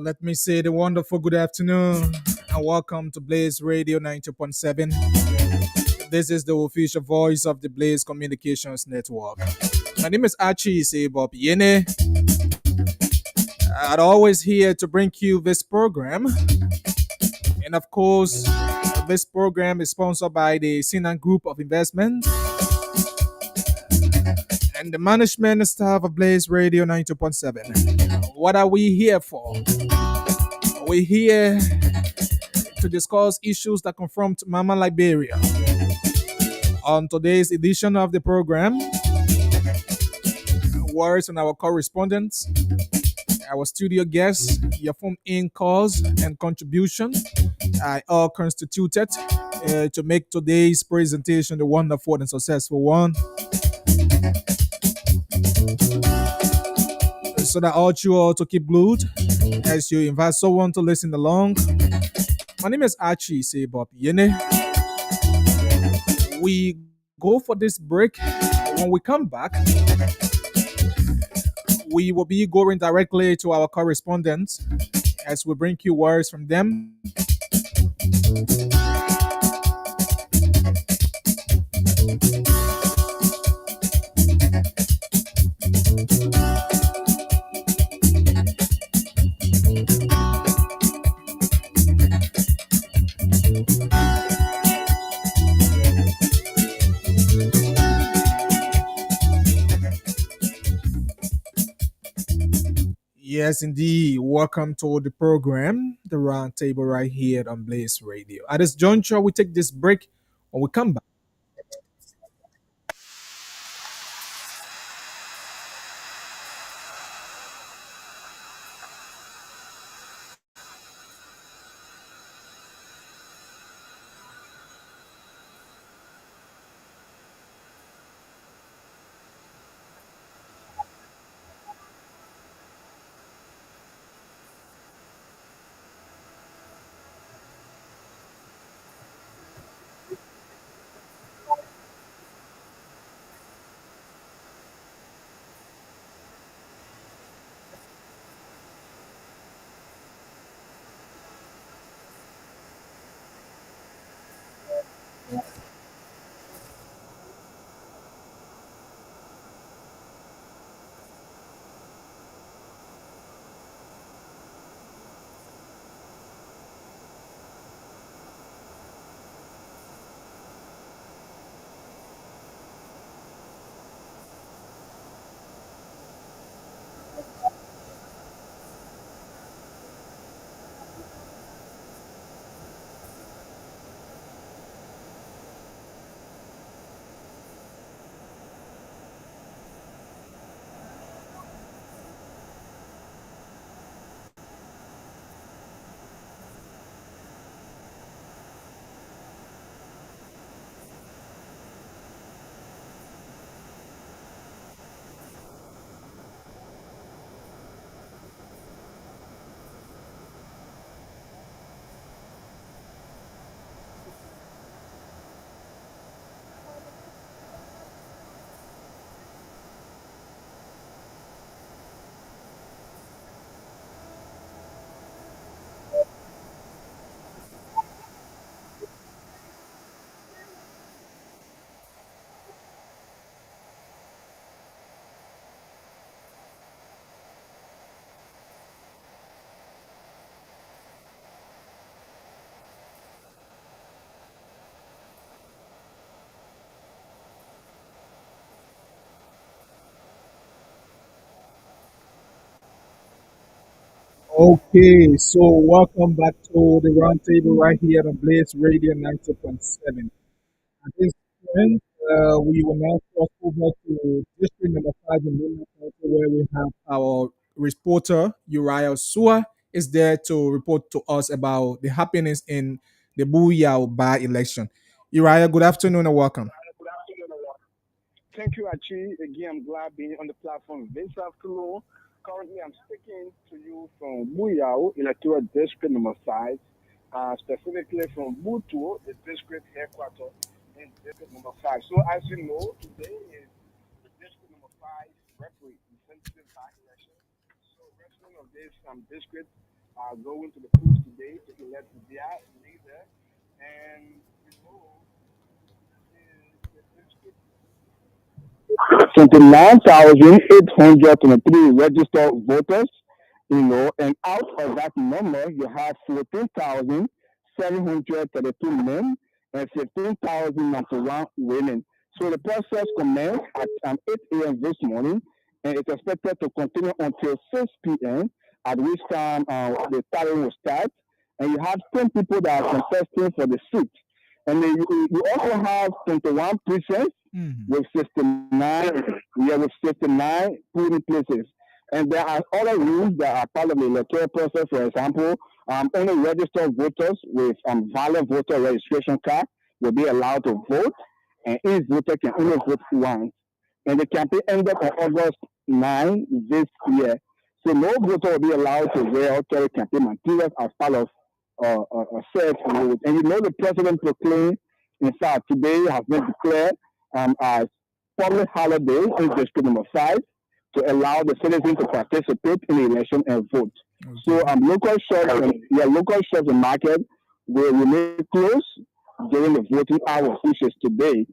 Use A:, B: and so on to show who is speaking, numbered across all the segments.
A: Let me say the wonderful good afternoon and welcome to Blaze Radio 90.7. This is the official voice of the Blaze Communications Network. My name is Archie Sebob Yene. I'm always here to bring you this program. And of course, this program is sponsored by the Sinan Group of Investment and the management staff of Blaze Radio 90.7. What are we here for? We're here to discuss issues that confront Mama Liberia. On today's edition of the program, words from our correspondents, our studio guests, your phone in calls and contribution are all constituted to make today's presentation the wonderful and successful one. So that I urge you all to keep glued as you invite someone to listen along. My name is Archie Sebob Yene. We go for this break. When we come back, we will be going directly to our correspondents as we bring you words from them. Yes, indeed. Welcome to the program, the round table right here on Blaze Radio. At this juncture, we take this break. When we come back, okay, so welcome back to the round table right here on Blaze Radio 90.7. At this point, we will now cross over to district number 5 in Lima County, where we have our reporter, Uriah Sua, is there to report to us about the happenings in the Buyao by election. Uriah, good afternoon and welcome.
B: Good afternoon, everyone. Thank you, Achi. Again, I'm glad being on the platform this afternoon. Currently, I'm speaking to you from Muyao, electoral district number 5, specifically from Mutu, the district headquarters in district number 5. So, as you know, today is the district number 5 referee incentive by election. So, resident of this district going to the polls today to elect their leader. And you know, the district 29,823 registered voters, and out of that number, you have 14,732 men and 15,091 women. So the process commenced at 8 a.m. this morning, and it's expected to continue until 6 p.m., at which time the tallying will start. And you have 10 people that are contesting for the seat. And then you also have 21 precincts
A: Mm-hmm.
B: with 69, yeah, with 69 polling places. And there are other rules that are part of the electoral process. For example, only registered voters with valid voter registration card will be allowed to vote, and each voter can only vote once. And the campaign ended on August 9 this year. So no voter will be allowed to wear or carry campaign materials as part of a set rules. And the president proclaimed, in fact, today has been declared as public holiday in district number 5 to allow the citizens to participate in the election and vote. So
A: Okay.
B: local shops and market will remain closed during the voting hours, which is today.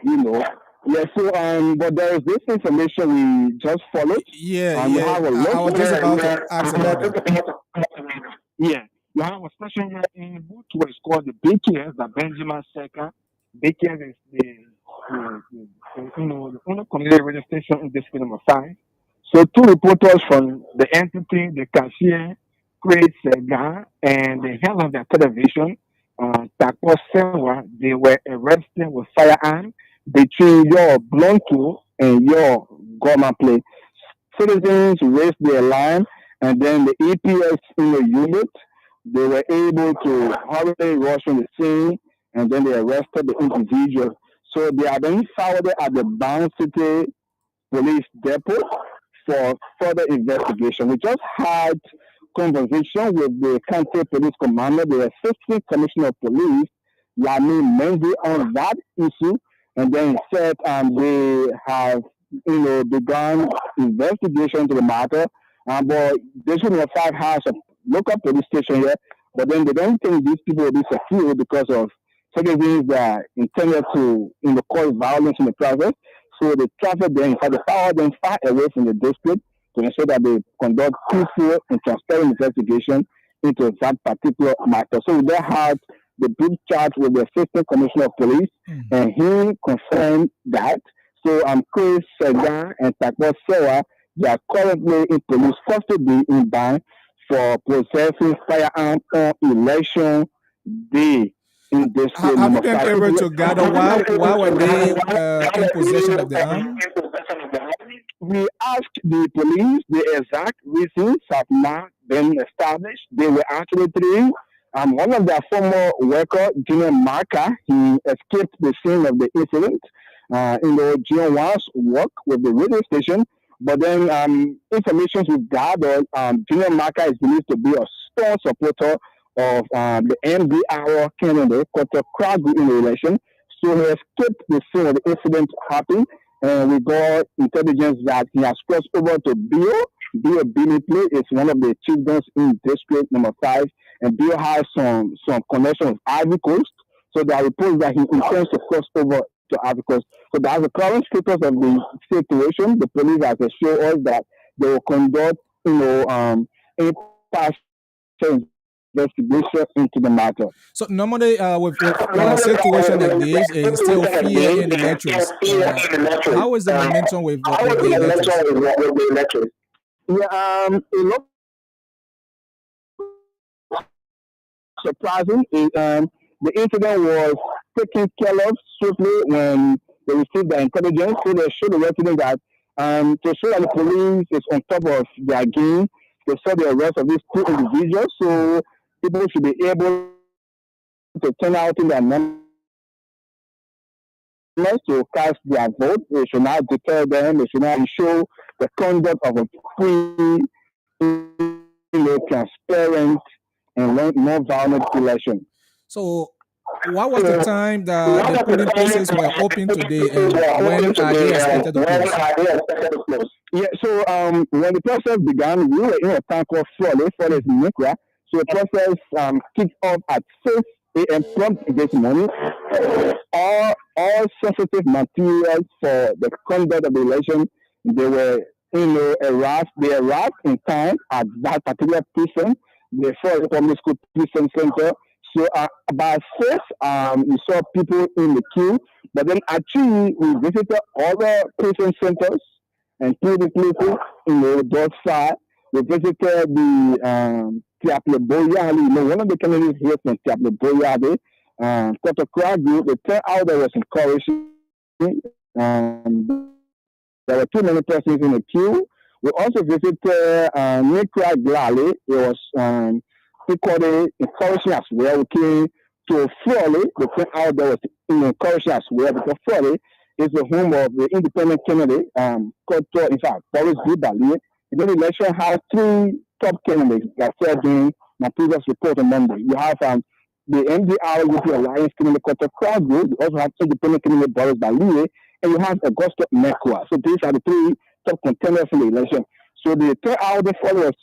B: You know, yeah. So but there is this information we just followed.
A: Yeah,
B: You
A: yeah.
B: have a
A: I was
B: local.
A: just about to ask about that.
B: Yeah, you have a station here in Booth is called the BKS, the Benjamin Sector. BKS is the only community radio station in district number 5. So two reporters from the entity, the cashier, Craig Segar, and the head of the television, Takwa Senwa, they were arrested with firearm between your Blonto and your Goma plate. Citizens raised their alarm, and then the EPS in the unit, they were able to hurriedly rush on the scene, and then they arrested the individual. So they are being forwarded at the Bound City Police Depot for further investigation. We just had conversation with the county police commander, the assistant commissioner of police, Lami Mendy, on that issue, and then he said they have begun investigation to the matter. But District Number 5 has a local police station here, but then they don't think these people will be secure because of citizens that intended to cause violence in the process. So they travel them, in fact, they power them far away from the district to ensure that they conduct peaceful and transparent investigation into that particular matter. So they had the big charge with the assistant commissioner of police,
A: Mm-hmm.
B: and he confirmed that. So Chris Segan and Takwa Sewa, they are currently in police custody in Ban for possessing firearm on election day in district
A: Have you
B: number
A: been
B: 5.
A: able to gather why were they in possession of the arm?
B: We asked the police, the exact reasons have not been established. They were actually three. One of their former worker, Junior Marker, he escaped the scene of the incident. Junior once worked with the radio station, but then information we gathered, Junior Marker is believed to be a strong supporter of the MBR candidate, Koto Kragu, in the election. So he escaped the scene of the incident happened, and we got intelligence that he has crossed over to Bill. Bill Biniplay is one of the chieftains in district number 5, and Bill has some connection with Ivory Coast. So there are reports that he intends to cross over to Ivory Coast. So that's the current status of the situation. The police has assured us that they will conduct, impartial investigation into the matter.
A: So normally, with a situation like this, it's still fear in electors. How is the momentum with the electors?
B: Yeah, a lot surprising. The incident was taken care of swiftly when they received the intelligence. So they showed the residents that to show that the police is on top of their game. They saw the arrest of these two individuals. So people should be able to turn out in their numbers to cast their vote. They should not deter them. They should not show the conduct of a free, transparent, and non-violent election.
A: So what was the
B: So
A: time that
B: what
A: the
B: are the
A: polling
B: time
A: places were
B: the
A: open
B: polling
A: today,
B: places
A: and
B: were
A: when
B: open
A: are they
B: today, and
A: expected to
B: when
A: close?
B: are they expected to close? Yeah, so when the process began, we were in a town called Frole. Frole is in Nikra. So the process kicked off at 6 a.m. prompt this morning. All sensitive materials for the conduct of the election, they were, they arrived in time at that particular precinct, the Frole Public School precinct center. So about 6, we saw people in the queue, but then actually we visited other precinct centers and polling places in the North side. We visited the Tiaple Boyali, one of the candidates here from Tiaple Boyali, Dr. Kragi. The turnout there was encouraging. There were too many persons in the queue. We also visited Nikra Glali. It was equally encouraging as well. We came to Frawley. The turnout there was encouraging as well because Frawley is the home of the independent candidate, in fact, Boris B. Bali. The election has 3 top candidates that said during my previous report on Monday. You have the MDR with the Alliance candidate, Dr. Crosby. You also have independent candidate Boris Bali, and you have Augusto Mekwa. So these are the 3 top contenders in the election. So the turnout the followers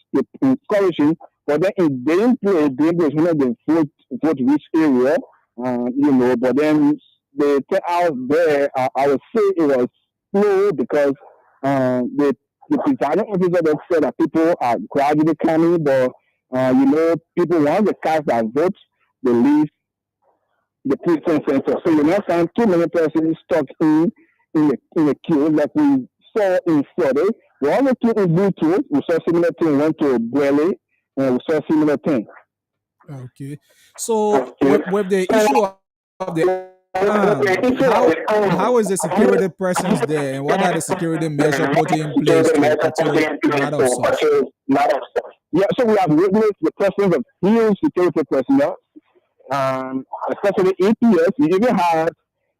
B: encouraging, but then it didn't play. They was one of the vote rich area, but then the turnout there, I would say it was slow because the presiding officer that said that people are gradually coming, but people want to cast their votes, they leave the precinct center. So you now find too many persons stuck in the queue like we saw in Florida. We only took in Bluetooth. We saw similar thing. Went to Brele and we saw similar thing.
A: Okay. So
B: Okay.
A: with the
B: So
A: issue of the how is the security presence there, and what are the security measures put in place
B: security
A: to
B: measures put
A: curtail
B: in
A: a
B: place
A: matter of
B: to
A: such?
B: purchase lot of stuff. Yeah, so we have witnessed the presence of huge security personnel, especially APS. We even have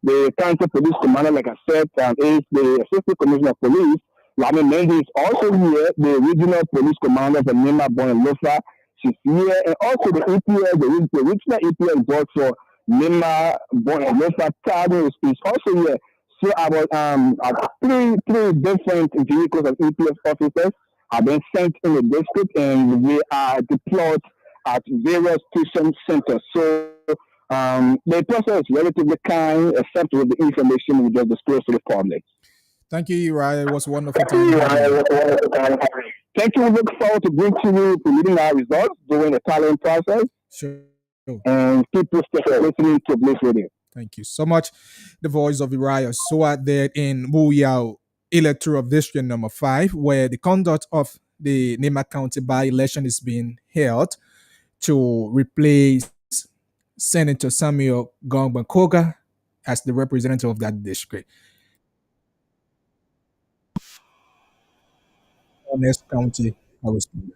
B: the county police commander, like I said, is the assistant commissioner of police. Lami Mendy is also here, the regional police commander for Nema Bonalofa. She's here, and also the EPS, the regional EPS board for Nema Bonalofa. Tado is also here. So about three different vehicles of EPS officers have been sent in the district, and they are deployed at various station centers. So the process is relatively kind, except with the information we just disclosed to the public.
A: Thank you, Uriah. It was a wonderful
B: Thank
A: time
B: you.
A: having you.
B: Thank you. We look forward to bring to you to leading our results during the talent process
A: Sure.
B: and keep listening to Bliss Radio.
A: Thank you so much. The voice of Uriah Swat there in Muyao electoral district number 5, where the conduct of the Nema County by-election is being held to replace Senator Samuel Gongban as the representative of that district. Honest County correspondent.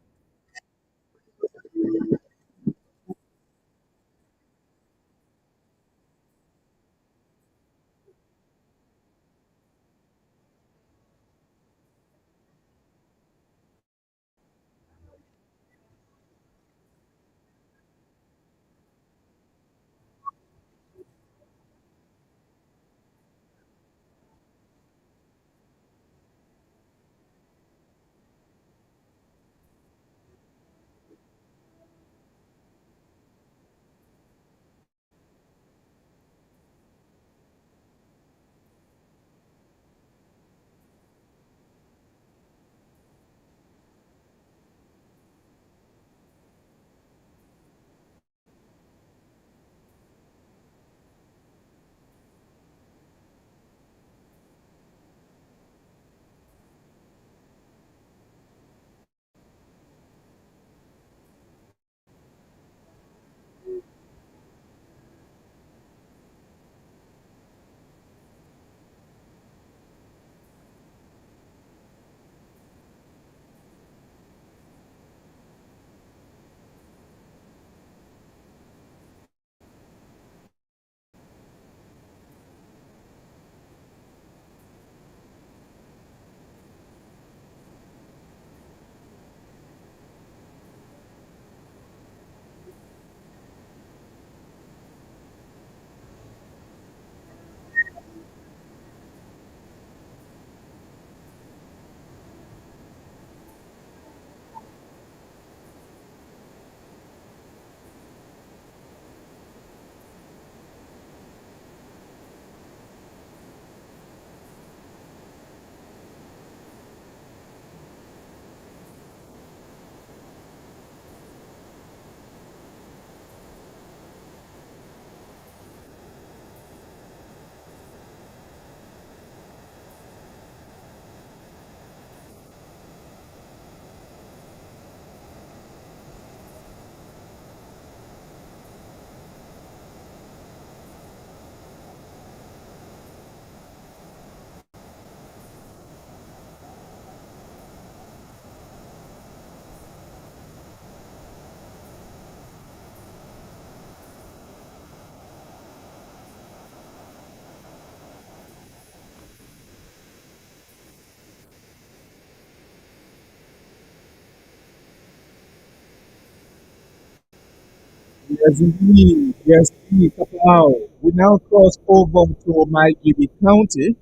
A: Yes, indeed. Yes, indeed. Wow. We now cross over to Maigidi County,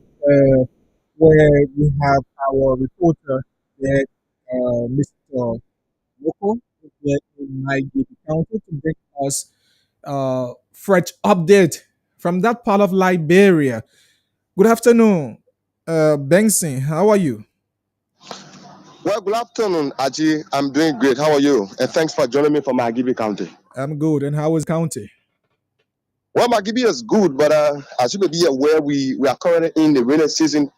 A: where we have our reporter there, Mr. Woko, there in Maigidi County to bring us fresh update from that part of Liberia. Good afternoon, Benson. How are you?
C: Well, good afternoon, Aji. I'm doing great. How are you? And thanks for joining me for Magibi County.
A: I'm good. And how is county?
C: Well, Magibi is good, but as you may be aware, we are currently in the rainy season.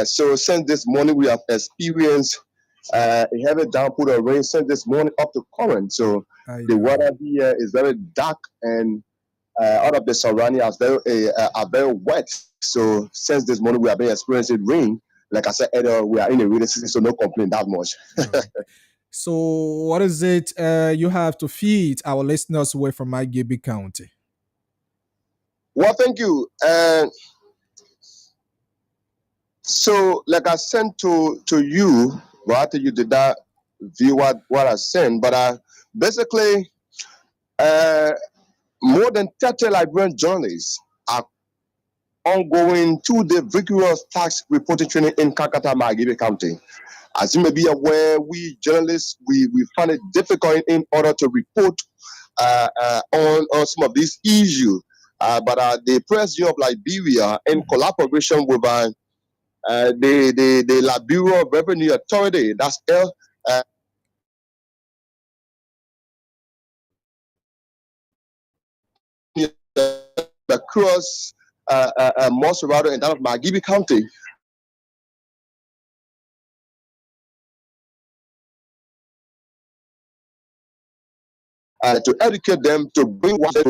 C: So since this morning, we have experienced a heavy downpour of rain since this morning up to current. So
A: I
C: the
A: know.
C: weather here is very dark and all of the surroundings are very wet. So since this morning, we have been experiencing rain. Like I said earlier, we are in the rainy season, so no complaint that much.
A: All right. So, what is it you have to feed our listeners away from Maigidi County?
C: Well, thank you. So, like I sent to you, but I think you did not view what I sent. But basically, uh, more than 30 Liberian journalists are ongoing 2-day vigorous tax reporting training in Kakata, Magibe County. As you may be aware, we journalists we find it difficult in order to report on some of these issues. But the President of Liberia, in collaboration with the Liberia Revenue Authority, that's uh, across Mosurado and that of Magibi County, to educate them, to bring one to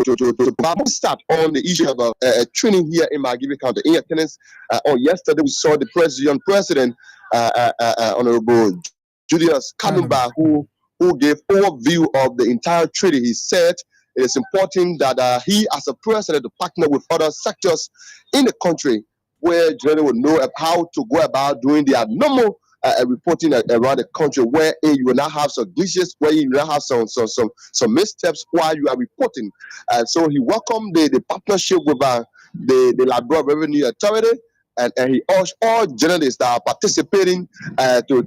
C: start on the issue of training here in Magibi County. In attendance on yesterday, we saw the president, Honorable Julius
A: Kanaba.
C: Kanumba, who gave overview of the entire treaty. He said it is important that he, as a president, to partner with other sectors in the country where generally will know how to go about doing their normal reporting around the country, where you will not have some glitches, where you will not have some missteps while you are reporting. So he welcomed the partnership with the Liberia Revenue Authority. And he urged all journalists that are participating to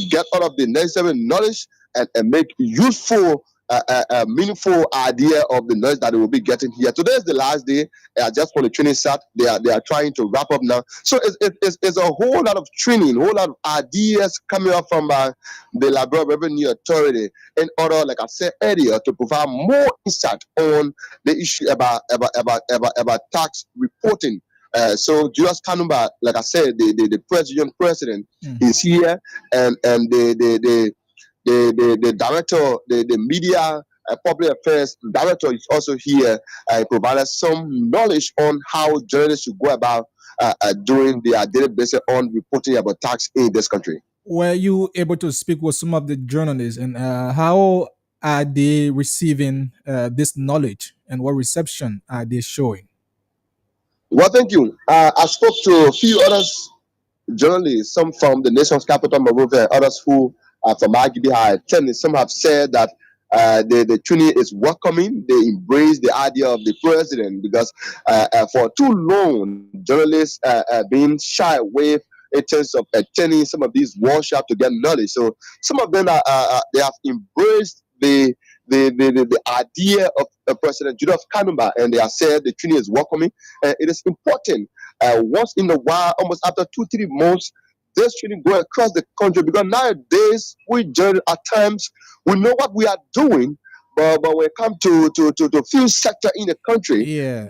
C: get all of the necessary knowledge and make useful, meaningful idea of the knowledge that they will be getting here. Today is the last day. Just for the training start, they are trying to wrap up now. So it's a whole lot of training, a whole lot of ideas coming up from the Liberia Revenue Authority in order, like I said earlier, to provide more insight on the issue about tax reporting. So Julius Kanumba, like I said, the president is here, and the director, the media public affairs director is also here. Provided some knowledge on how journalists should go about doing their daily basis on reporting about tax in this country.
A: Were you able to speak with some of the journalists and how are they receiving this knowledge and what reception are they showing?
C: Well, thank you. I spoke to a few others journalists, some from the nation's capital, Monrovia, and others who are from Agidi High. Some have said that the Trini is welcoming. They embrace the idea of the president because for too long, journalists being shy away in terms of attending some of these workshops to get knowledge. So some of them they have embraced the idea of President Judith Kanumba, and they have said the Trini is welcoming. It is important once in a while, almost after 2-3 months, this shouldn't go across the country because nowadays we journal at times we know what we are doing, but when it comes to few sector in the country,
A: Yeah.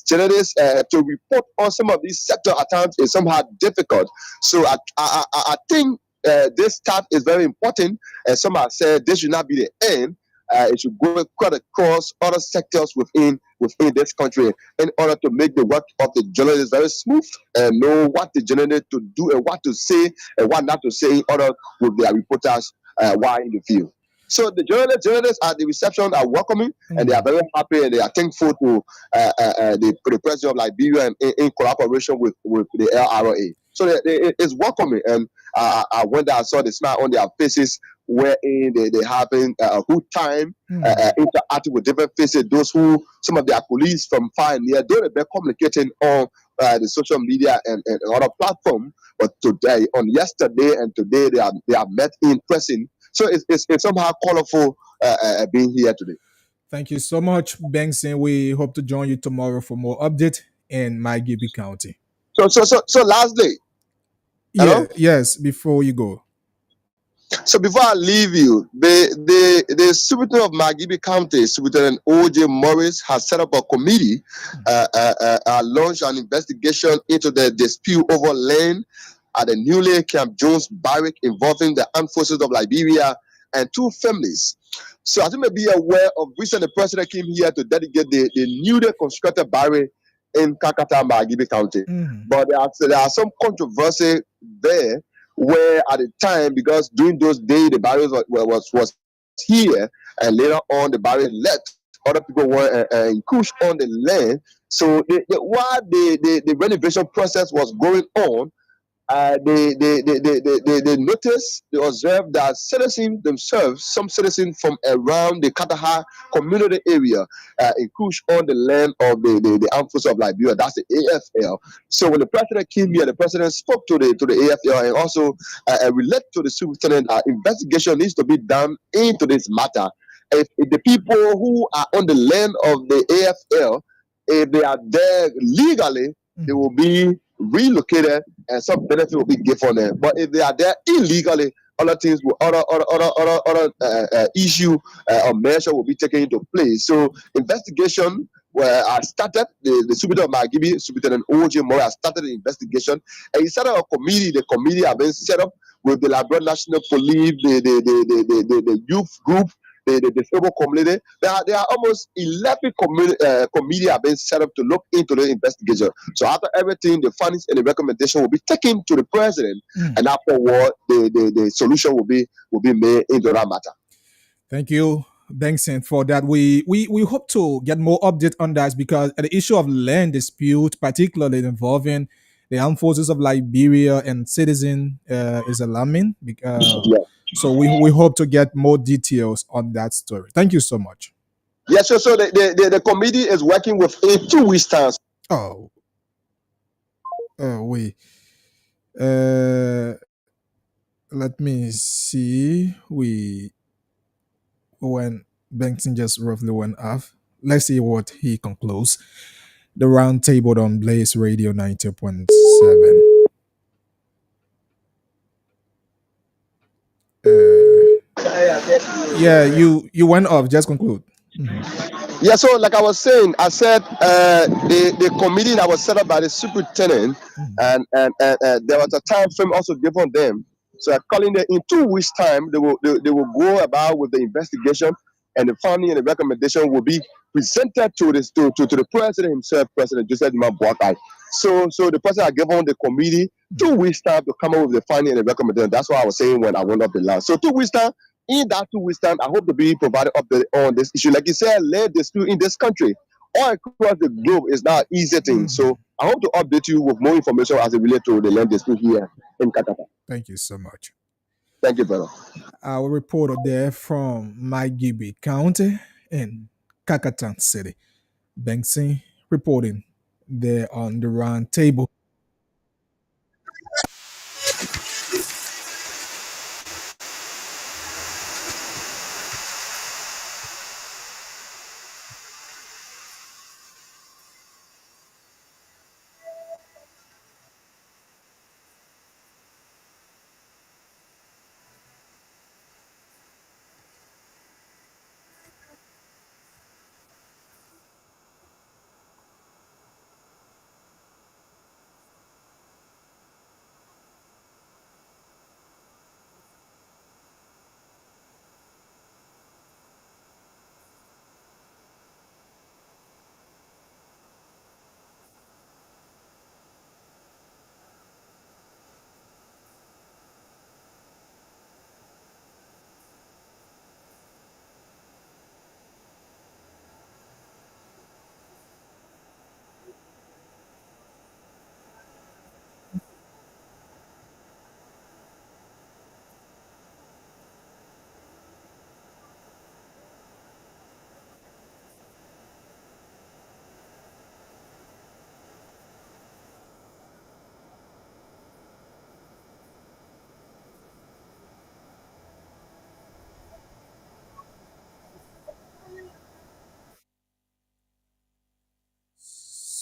C: journalists to report on some of these sector at times is somehow difficult. So I think this start is very important, and some have said this should not be the end. It should go quite across other sectors within this country in order to make the work of the journalist very smooth and know what the journalist to do and what to say and what not to say in order with their reporters while in the field. So the journalists at the reception are welcoming and they are very happy and they are thankful to the president of Liberia in collaboration with the LRA. So it's welcoming. And I went there, I saw the smile on their faces, wherein they having a good time,
A: Mm.
C: interacting with different faces. Those who some of their colleagues from far and near, though they're communicating on the social media and other platform, but today, on yesterday and today, they are met in person. So it's somehow colorful being here today.
A: Thank you so much, Benson. We hope to join you tomorrow for more update in my Gibby County.
C: So lastly,
A: Yeah,
C: hello.
A: yes, before you go.
C: So before I leave you, the Superintendent of Magibi County, Superintendent O.J. Morris, has set up a committee, launched an investigation into the dispute over land at the newly Camp Jones barrack involving the armed forces of Liberia and two families. So as you may be aware of, recently the president came here to dedicate the newly constructed barrack in Kakata, Magibi County.
A: Mhm.
C: But there are some controversy there where at the time, because during those days the barriers was here, and later on the barrier left, other people were encroached on the land. So while the renovation process was going on, they noticed, they observed that citizens themselves, some citizens from around the Kataha community area, encroached on the land of the armed forces of Liberia. That's the AFL. So when the president came here, the president spoke to the AFL and also relate to the superintendent. Investigation needs to be done into this matter. If the people who are on the land of the AFL, if they are there legally, they
A: Mhm.
C: will be relocated and some benefit will be given them. But if they are there illegally, other things will other issue or measure will be taken into place. So investigation where I started, the Superintendent of Magibi, Superintendent O.J. Mora started the investigation, and he set up a committee. The committee have been set up with the Liberia National Police, the youth group, the disabled community. There are almost 11 committee have been set up to look into the investigation. So after everything, the findings and the recommendation will be taken to the president,
A: Mm.
C: and afterward, the solution will be made into that matter.
A: Thank you, Benson, for that. We hope to get more update on that because the issue of land dispute, particularly involving the armed forces of Liberia and citizen, is alarming.
C: Yeah.
A: So we hope to get more details on that story. Thank you so much.
C: Yeah, so the committee is working with a 2 week time.
A: Oh, we uh, let me see. We when Benson just roughly went off. Let's see what he concludes. The round table on Blaze Radio 90.7. Yeah, you went off. Just conclude. Mhm.
C: Yeah, so like I was saying, I said the committee that was set up by the superintendent,
A: Mhm.
C: and there was a time frame also given them. So I'm calling them in 2 weeks' time. They will go about with the investigation, and the finding and the recommendation will be presented to the president himself, President Joseph Boakai. So the president had given the committee 2 weeks time to come up with the finding and the recommendation. That's what I was saying when I went up the line. So 2 weeks time, in that 2 weeks' time, I hope to be provided update on this issue. Like you said, land dispute in this country all across the globe is not an easy thing. So
A: Mhm.
C: I hope to update you with more information as it relates to the land dispute here in Qatar.
A: Thank you so much.
C: Thank you, brother.
A: Our reporter there from Maigibi County in Kakatan City. Benson reporting there on the round table.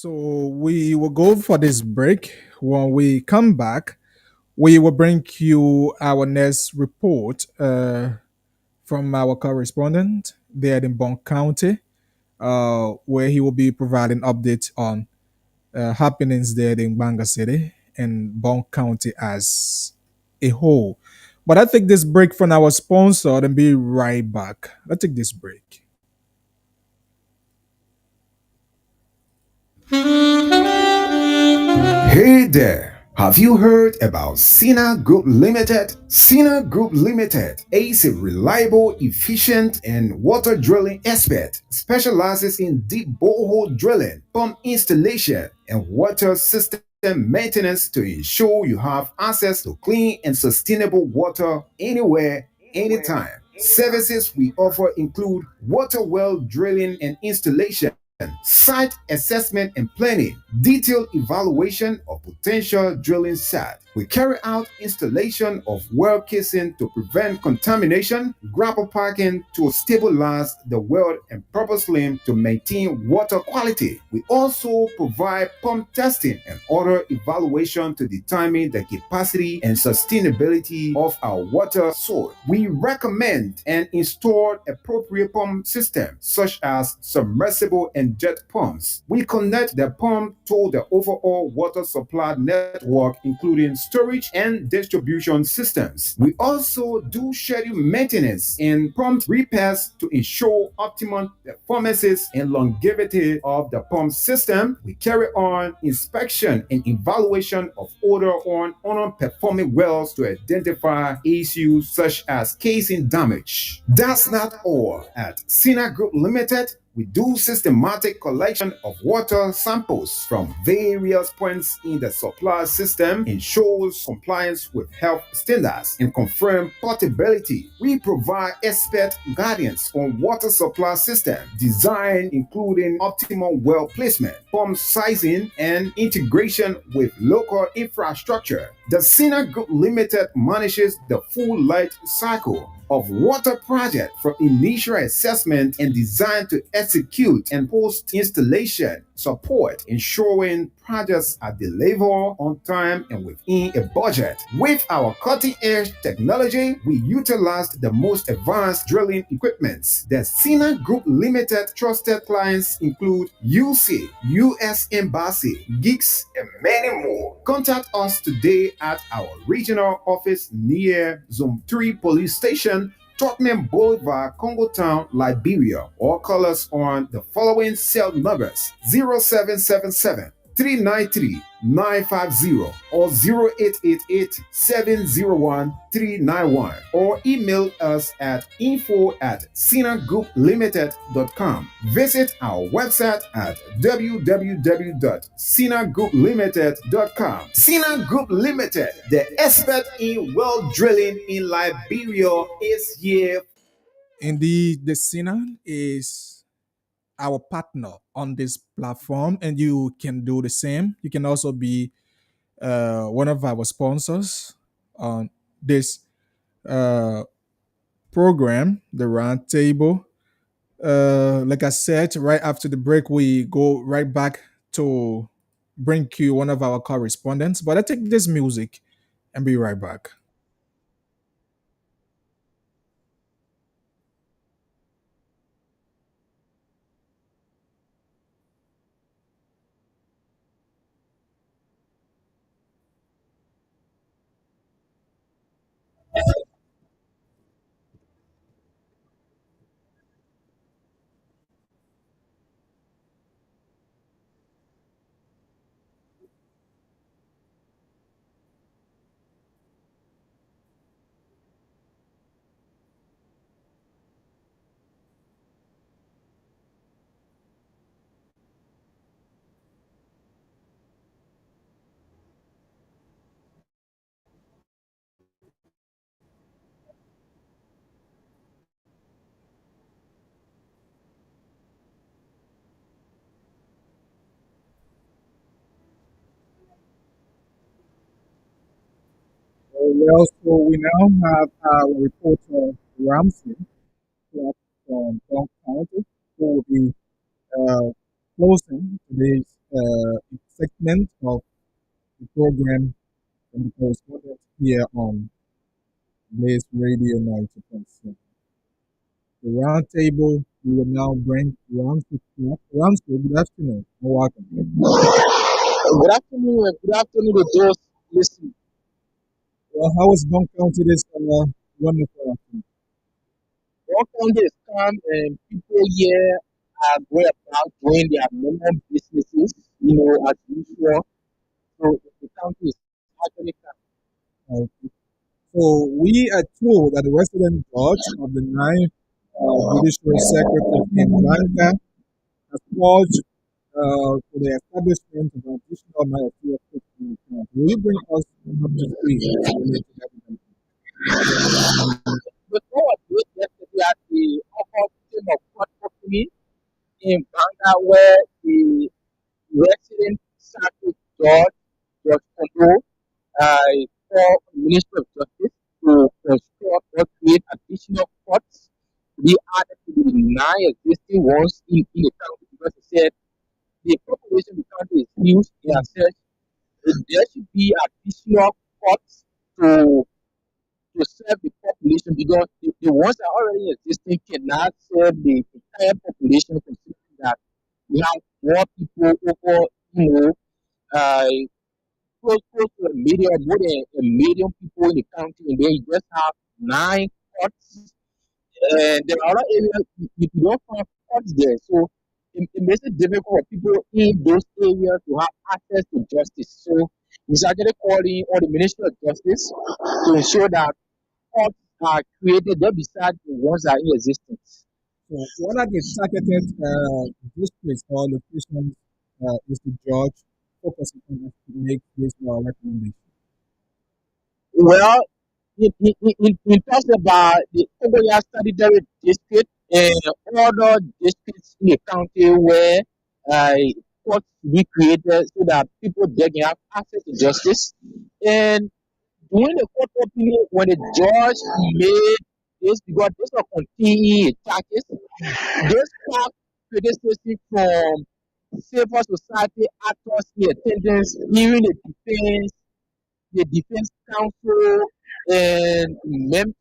A: So we will go for this break. When we come back, we will bring you our next report from our correspondent there in Bond County, where he will be providing updates on happenings there in Banga City and Bond County as a whole. But I take this break from our sponsor and be right back. Let's take this break.
D: Hey there! Have you heard about Sina Group Limited? Sina Group Limited is a reliable, efficient, and water drilling expert, specializes in deep borehole drilling, pump installation, and water system maintenance to ensure you have access to clean and sustainable water anywhere, anytime. Services we offer include water well drilling and installation, site assessment and planning, detailed evaluation of potential drilling site. We carry out installation of well casing to prevent contamination, grapple parking to stabilize the well, and proper slim to maintain water quality. We also provide pump testing and other evaluation to determine the capacity and sustainability of our water source. We recommend and install appropriate pump systems such as submersible and jet pumps. We connect the pump to the overall water supply network, including storage and distribution systems. We also do scheduled maintenance and prompt repairs to ensure optimum performances and longevity of the pump system. We carry on inspection and evaluation of older or underperforming wells to identify issues such as casing damage. That's not all. At Sina Group Limited, we do systematic collection of water samples from various points in the supply system, ensures compliance with health standards, and confirm portability. We provide expert guidance on water supply system design, including optimal well placement, pump sizing, and integration with local infrastructure. The Sina Group Limited manages the full life cycle of water project from initial assessment and design to execute and post installation support, ensuring projects are delivered on time and within a budget. With our cutting edge technology, we utilized the most advanced drilling equipment. The Sina Group Limited trusted clients include UC, US Embassy, Geeks, and many more. Contact us today at our regional office near Zone 3 Police Station, Tottenham Boulevard, Congo Town, Liberia, or call us on the following cell numbers: 0777 393 950 or 0888 701 391, or email us at info@sinagrouplimited.com. Visit our website at www.sinagrouplimited.com. Sina Group Limited, the expert in well drilling in Liberia, is here.
A: Indeed, the Sinan is our partner on this platform, and you can do the same. You can also be one of our sponsors on this uh, program, the Roundtable. Like I said, right after the break, we go right back to bring you one of our correspondents. But I take this music and be right back. Well, so we now have our reporter Ramsey from Bronx County, who will be uh, closing today's segment of the program from the correspondent here on Blaze Radio 90.7. The roundtable, we will now bring Ramsey. Ramsey, good afternoon and welcome.
E: Good afternoon to those listening.
A: Well, how is Bunk County this wonderful afternoon?
E: One County is calm and people here are going about doing their normal businesses, as usual. So the county is actually calm.
A: Okay. So we are told that the resident judge of the ninth judicial circuit in Blanca has called for the establishment of an additional ministerial court in the county. Will you bring us up to speed related to that?
E: Before I do it yesterday at the upper team of court opening in Banga where the resident circuit judge, Judge Kondo, for Ministry of Justice to construct or create additional courts to be added to the nine existing ones in the county because he said the population of the county is huge. He has said there should be additional courts to to serve the population because the ones that are already existing cannot serve the entire population considering that we have more people over, uh, close to a million, more than a million people in the county, and then you just have nine courts. And there are other areas you don't find courts there. So it makes it difficult for people in those areas to have access to justice. So he's actually calling on the Ministry of Justice to ensure that courts are created there beside the ones that are in existence.
A: So what are the targeted districts or locations is the judge focusing on to make this recommendation?
E: Well, it talks about the Ogoya Statutory District and other districts in the county where uh, courts be created so that people there can have access to justice. And during the court opening, when the judge made this, because this was continuing charges, this sparked criticism from civil society actors in attendance, hearing the defense counsel, and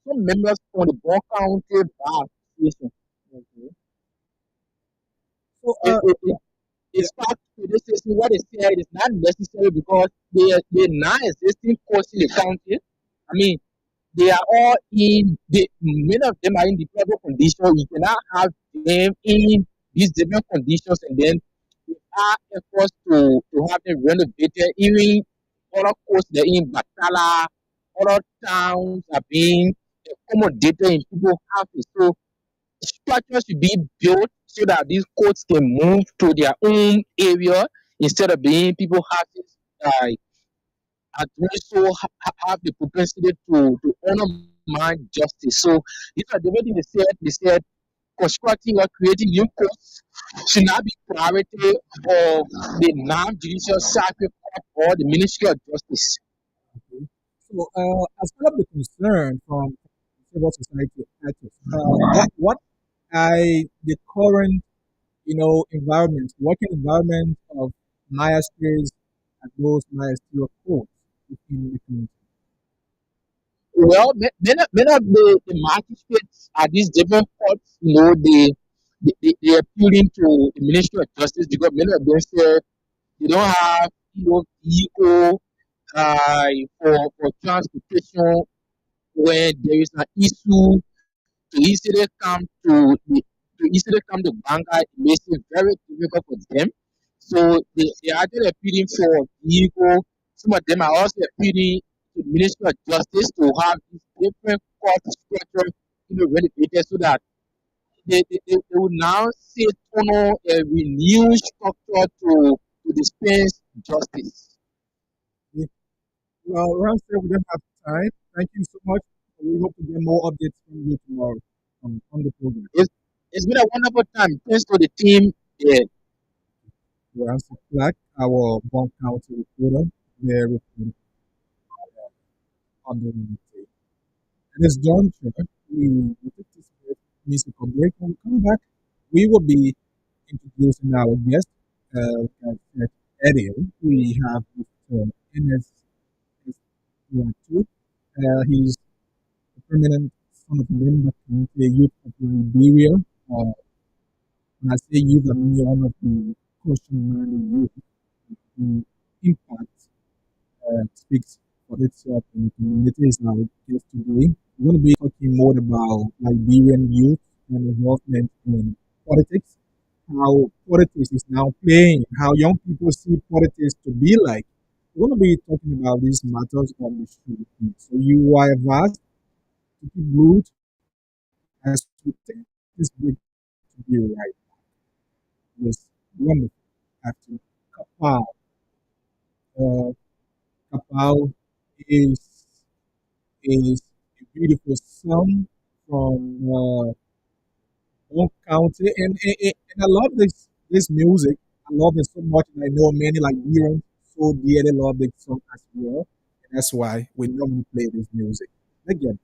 E: some members from the Bon County Bar Association.
A: Okay. So
E: It, it, it,
A: yeah,
E: it's part criticism. What they said is not necessary because they non-existing courts in the county. I mean, they are all many of them are in deplorable condition. You cannot have them in these different conditions and then there are efforts to have them renovated. Even other courts they're in Batala, other towns are being accommodated in people's houses. So structures should be built so that these courts can move to their own area instead of being people's houses. And also have the propensity to undermine justice. So these are the way they said. They said constructing or creating new courts should not be priority of the non-judicial circuit court or the Ministry of Justice.
A: okay. So as part of the concern from civil society actors, what the current environment, working environment of magistrates at those ministerial courts within the community?
E: Well, many of the magistrates at these different courts, they are appealing to the Ministry of Justice because many of them say they don't have vehicle uh, for transportation when there is an issue to easily come to easily come to Banga. It makes it very difficult for them. So they are actually appealing for vehicle. Some of them are also appealing to the Ministry of Justice to have these different court structure renovated so that they will now sit on a renewed structure to dispense justice.
A: Yeah. Well, Ramsey, we don't have time. Thank you so much. We hope to get more updates from you tomorrow on the program.
E: It's, it's been a wonderful time. Thanks to the team. Yeah.
A: Ramsey Clark, our Bond County reporter, there reporting on the Wednesday. And it's John Church. We take this musical break. When we come back, we will be introducing our guest, like I said Eddie, we have Mr. Ines Duatu. He's a permanent son of Limba County, a youth of Liberia. When I say youth, I mean one of the caution-minded youth who impact speaks for itself in the community is our guest today. We're going to be talking more about Liberian youth and involvement in politics, how politics is now playing, how young people see politics to be like. We're going to be talking about these matters on the show. So you are advised to keep glued as we take this break to be right. This wonderful afternoon. Kapau. Kapau is is a beautiful song from Oak County, and I love this music. I love it so much, and I know many Liberians so dearly love this song as well. And that's why we normally play this music. Again,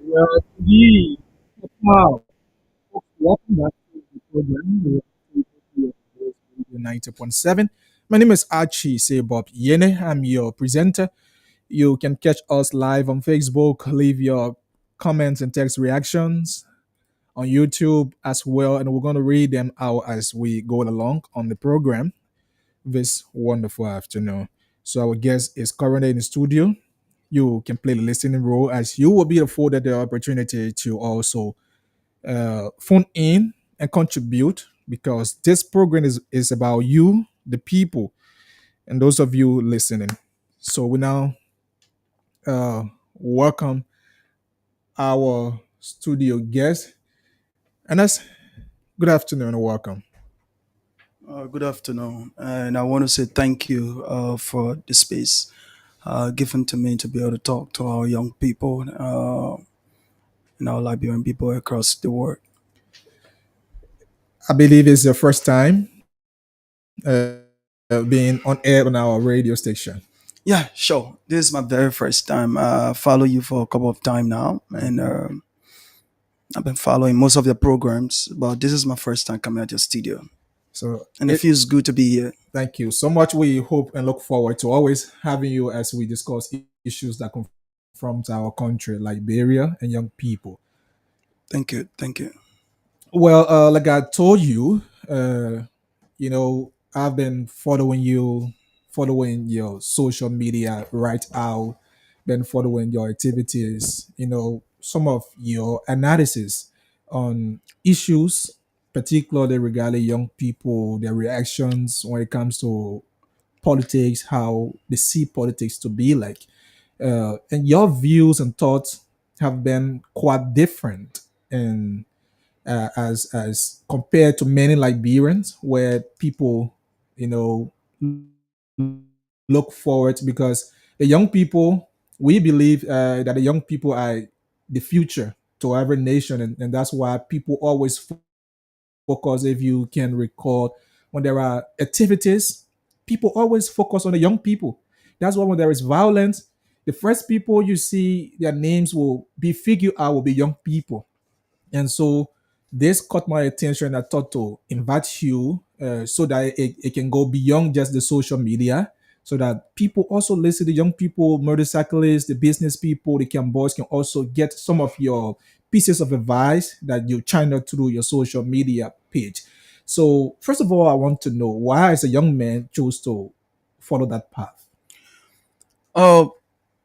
A: well, indeed, wow. Folks, welcome back to the program. We are here on 90.7. My name is Archie Sebob Yene. I'm your presenter. You can catch us live on Facebook, leave your comments and text reactions on YouTube as well, and we're going to read them out as we go along on the program this wonderful afternoon. So our guest is currently in the studio. You can play the listening role as you will be afforded the opportunity to also phone in and contribute because this program is about you, the people, and those of you listening. So we now welcome our studio guest, and that's good afternoon and welcome.
F: Good afternoon, and I want to say thank you for the space given to me to be able to talk to our young people and our Liberian people across the world.
A: I believe it's your first time uh, being on air on our radio station.
F: Yeah, sure. This is my very first time. Follow you for a couple of time now, and I've been following most of the programs, but this is my first time coming at your studio,
A: So
F: and it feels good to be here.
A: thank you so much. We hope and look forward to always having you as we discuss issues that confront our country, Liberia, and young people.
F: Thank you, thank you.
A: Well, like I told you, I've been following your social media right out, been following your activities, some of your analysis on issues, particularly regarding young people, their reactions when it comes to politics, how they see politics to be like. And your views and thoughts have been quite different and as compared to many Liberians, where people, you know, look forward because the young people, we believe that the young people are the future to every nation, and that's why people always focus. If you can recall, when there are activities, people always focus on the young people. That's why when there is violence, the first people you see their names will be figured out will be young people, and so this caught my attention. I thought to invite you so that it can go beyond just the social media, so that people also listen, the young people, motorcyclists, the business people, the camp boys can also get some of your pieces of advice that you channel through your social media page. So first of all, I want to know why, as a young man, chose to follow that path.
F: Uh,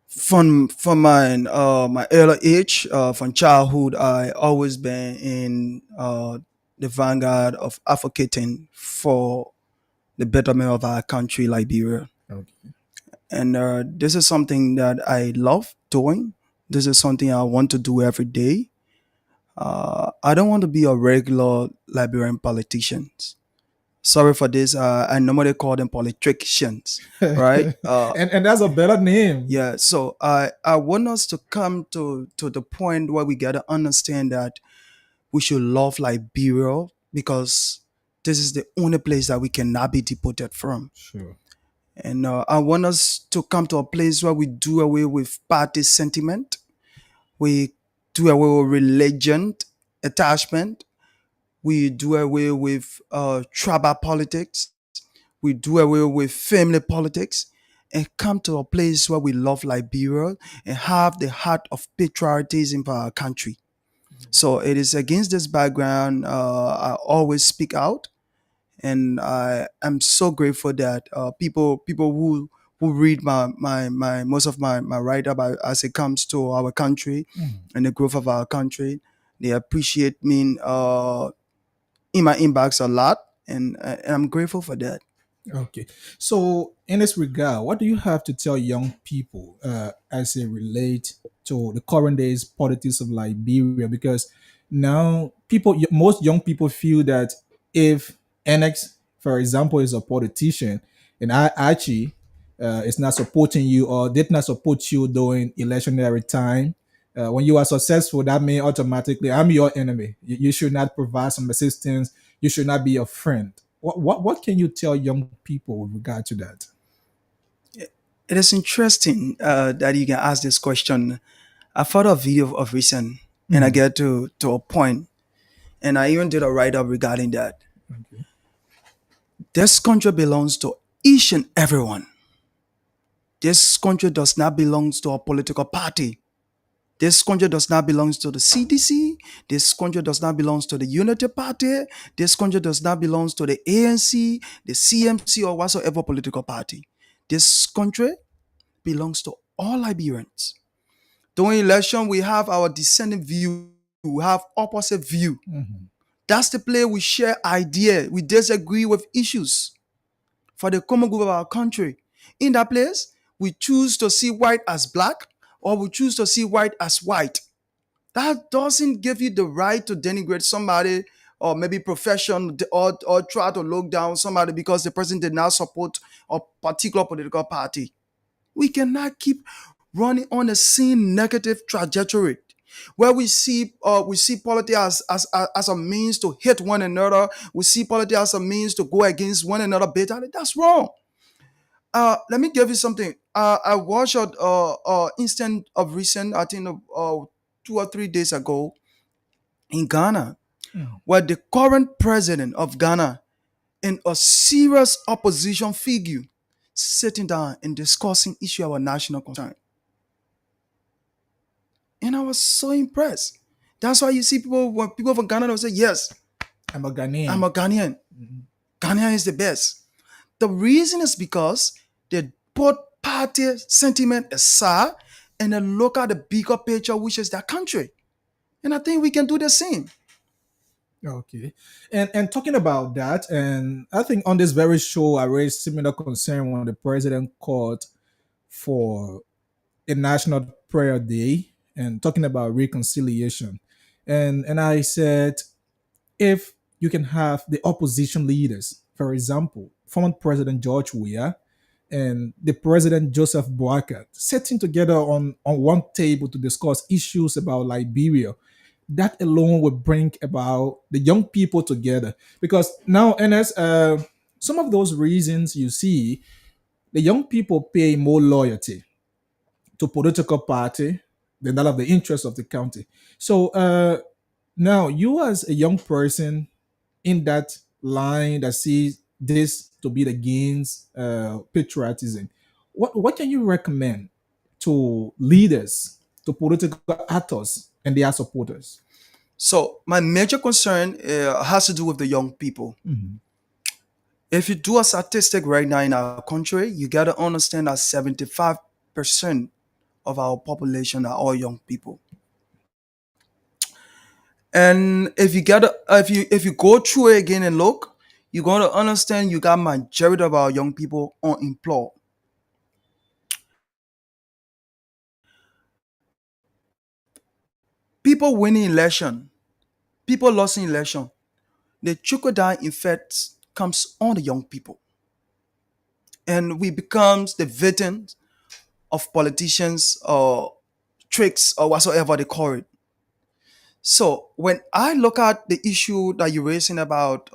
F: from my early age, from childhood, I always been in the vanguard of advocating for the betterment of our country, Liberia.
A: Okay.
F: And this is something that I love doing. This is something I want to do every day. I don't want to be a regular Liberian politician. Sorry for this. I normally call them politicians, right?
A: And that's a better name.
F: Yeah. So I want us to come to the point where we gotta understand that we should love Liberia because this is the only place that we cannot be deported from.
A: Sure.
F: And I want us to come to a place where we do away with party sentiment, we do away with religion attachment, we do away with tribal politics, we do away with family politics, and come to a place where we love Liberia and have the heart of patriotism for our country. So it is against this background I always speak out, and I am so grateful that people who read my most of my write up as it comes to our country and the growth of our country, they appreciate me in my inbox a lot, and I'm grateful for that.
A: Okay. So, in this regard, what do you have to tell young people as it relate to the current days politics of Liberia? Because now most young people feel that if NX, for example, is a politician and Archie is not supporting you or did not support you during electionary time, when you are successful, that may automatically, I'm your enemy. You should not provide some assistance. You should not be a friend. What can you tell young people with regard to that?
F: It is interesting that you can ask this question. I thought a video of recent, and I
A: Mhm.
F: get to a point, and I even did a write up regarding that.
A: Okay.
F: This country belongs to each and everyone. This country does not belong to a political party. This country does not belong to the CDC. This country does not belong to the Unity Party. This country does not belong to the ANC, the CMC, or whatsoever political party. This country belongs to all Liberians. During election, we have our dissenting view, we have opposite view.
A: Mhm.
F: That's the place we share idea, we disagree with issues for the common good of our country. In that place, we choose to see white as black or we choose to see white as white. That doesn't give you the right to denigrate somebody or maybe profession or try to look down somebody because the person did not support a particular political party. We cannot keep running on the same negative trajectory where we see politics as a means to hit one another. We see politics as a means to go against one another bitterly. That's wrong. Let me give you something. I watched instant of recent, I think 2 or 3 days ago in Ghana,
A: Mhm.
F: where the current president of Ghana and a serious opposition figure sitting down and discussing issue of our national concern. And I was so impressed. That's why you see people when people from Ghana will say, yes,
A: I'm a
F: I'm
A: Ghanaian.
F: a Ghanaian.
A: Mhm.
F: Ghanaian is the best. The reason is because they put party sentiment aside and they look at the bigger picture, which is their country. And I think we can do the same.
A: Okay. And talking about that, and I think on this very show I raised similar concern when the president called for a national prayer day and talking about reconciliation. And I said if you can have the opposition leaders, for example, former President George Weah and the President Joseph Boakai sitting together on one table to discuss issues about Liberia, that alone would bring about the young people together. Because now, NS, some of those reasons you see, the young people pay more loyalty to political party than that of the interests of the county. So now you as a young person in that line that sees this to be the gains patriotism, what can you recommend to leaders, to political actors and their supporters?
F: So my major concern has to do with the young people.
A: Mhm.
F: If you do a statistic right now in our country, you got to understand that 75% of our population are all young people. And if you go through it again and look, you're going to understand you got majority of our young people unemployed. People winning election, people losing election, the trickle down effect comes on the young people, and we becomes the victims of politicians or tricks or whatsoever they call it. So when I look at the issue that you're raising about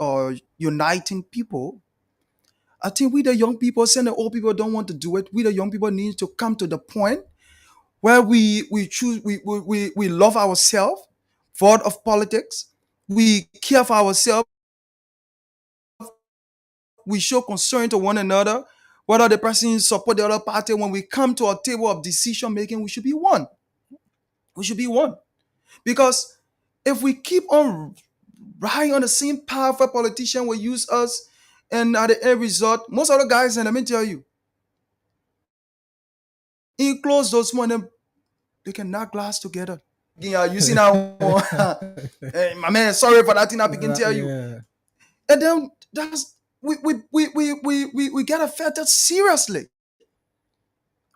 F: uniting people, I think we the young people, saying the old people don't want to do it. We the young people need to come to the point where we choose we love ourselves, void of politics. We care for ourselves. We show concern to one another. Whether the person support the other party, when we come to a table of decision making, we should be one. We should be one. Because if we keep on riding on the same path where politician will use us, and at the end result, most of the guys, and let me tell you, in close those one, they can knock glass together. Yeah, you see now, hey, my man, sorry for that thing I can tell you.
A: Yeah.
F: And then that's we get affected seriously.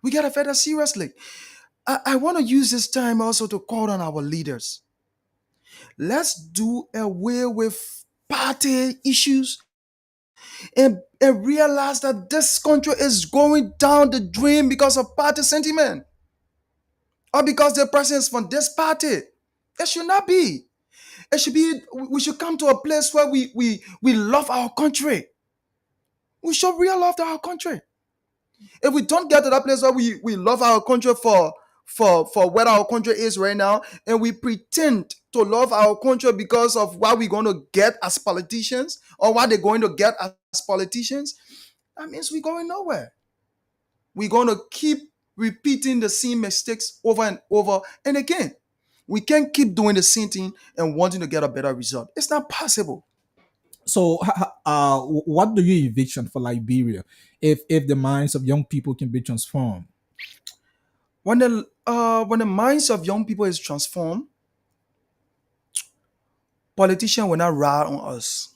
F: We get affected seriously. I want to use this time also to call on our leaders. Let's do away with party issues and realize that this country is going down the drain because of party sentiment or because the person is from this party. It should not be. It should be. We should come to a place where we love our country. We show real love to our country. If we don't get to that place where we love our country for where our country is right now, and we pretend to love our country because of what we're going to get as politicians or what they're going to get as politicians, that means we're going nowhere. We're going to keep repeating the same mistakes over and over and again. We can't keep doing the same thing and wanting to get a better result. It's not possible.
A: So, what do you envision for Liberia if the minds of young people can be transformed?
F: When the minds of young people is transformed, politicians will not ride on us.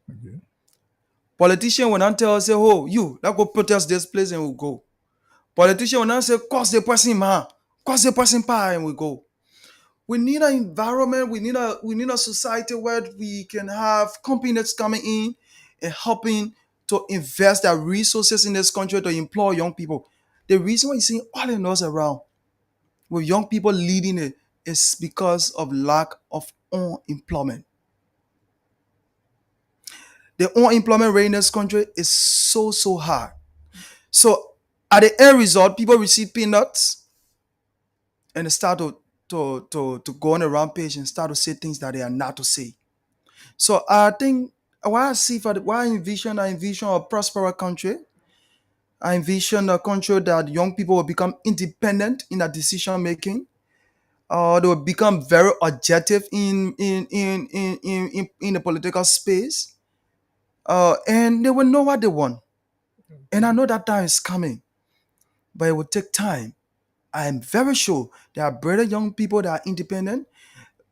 A: Okay.
F: Politician will not tell us, say, oh, you, let's go protest this place and we'll go. Politician will not say, cause the person man, cause the person power and we go. We need an environment, we need a society where we can have companies coming in and helping to invest their resources in this country to employ young people. The reason why you see all in us around with young people leading it is because of lack of unemployment. The unemployment rate in this country is so high. So at the end result, people receive peanuts and they start to go on a rampage and start to say things that they are not to say. So I think what I see for what I envision a prosperous country. I envision a country that young people will become independent in their decision making. They will become very objective in the political space. And they will know what they want. And I know that time is coming, but it will take time. I am very sure there are better young people that are independent.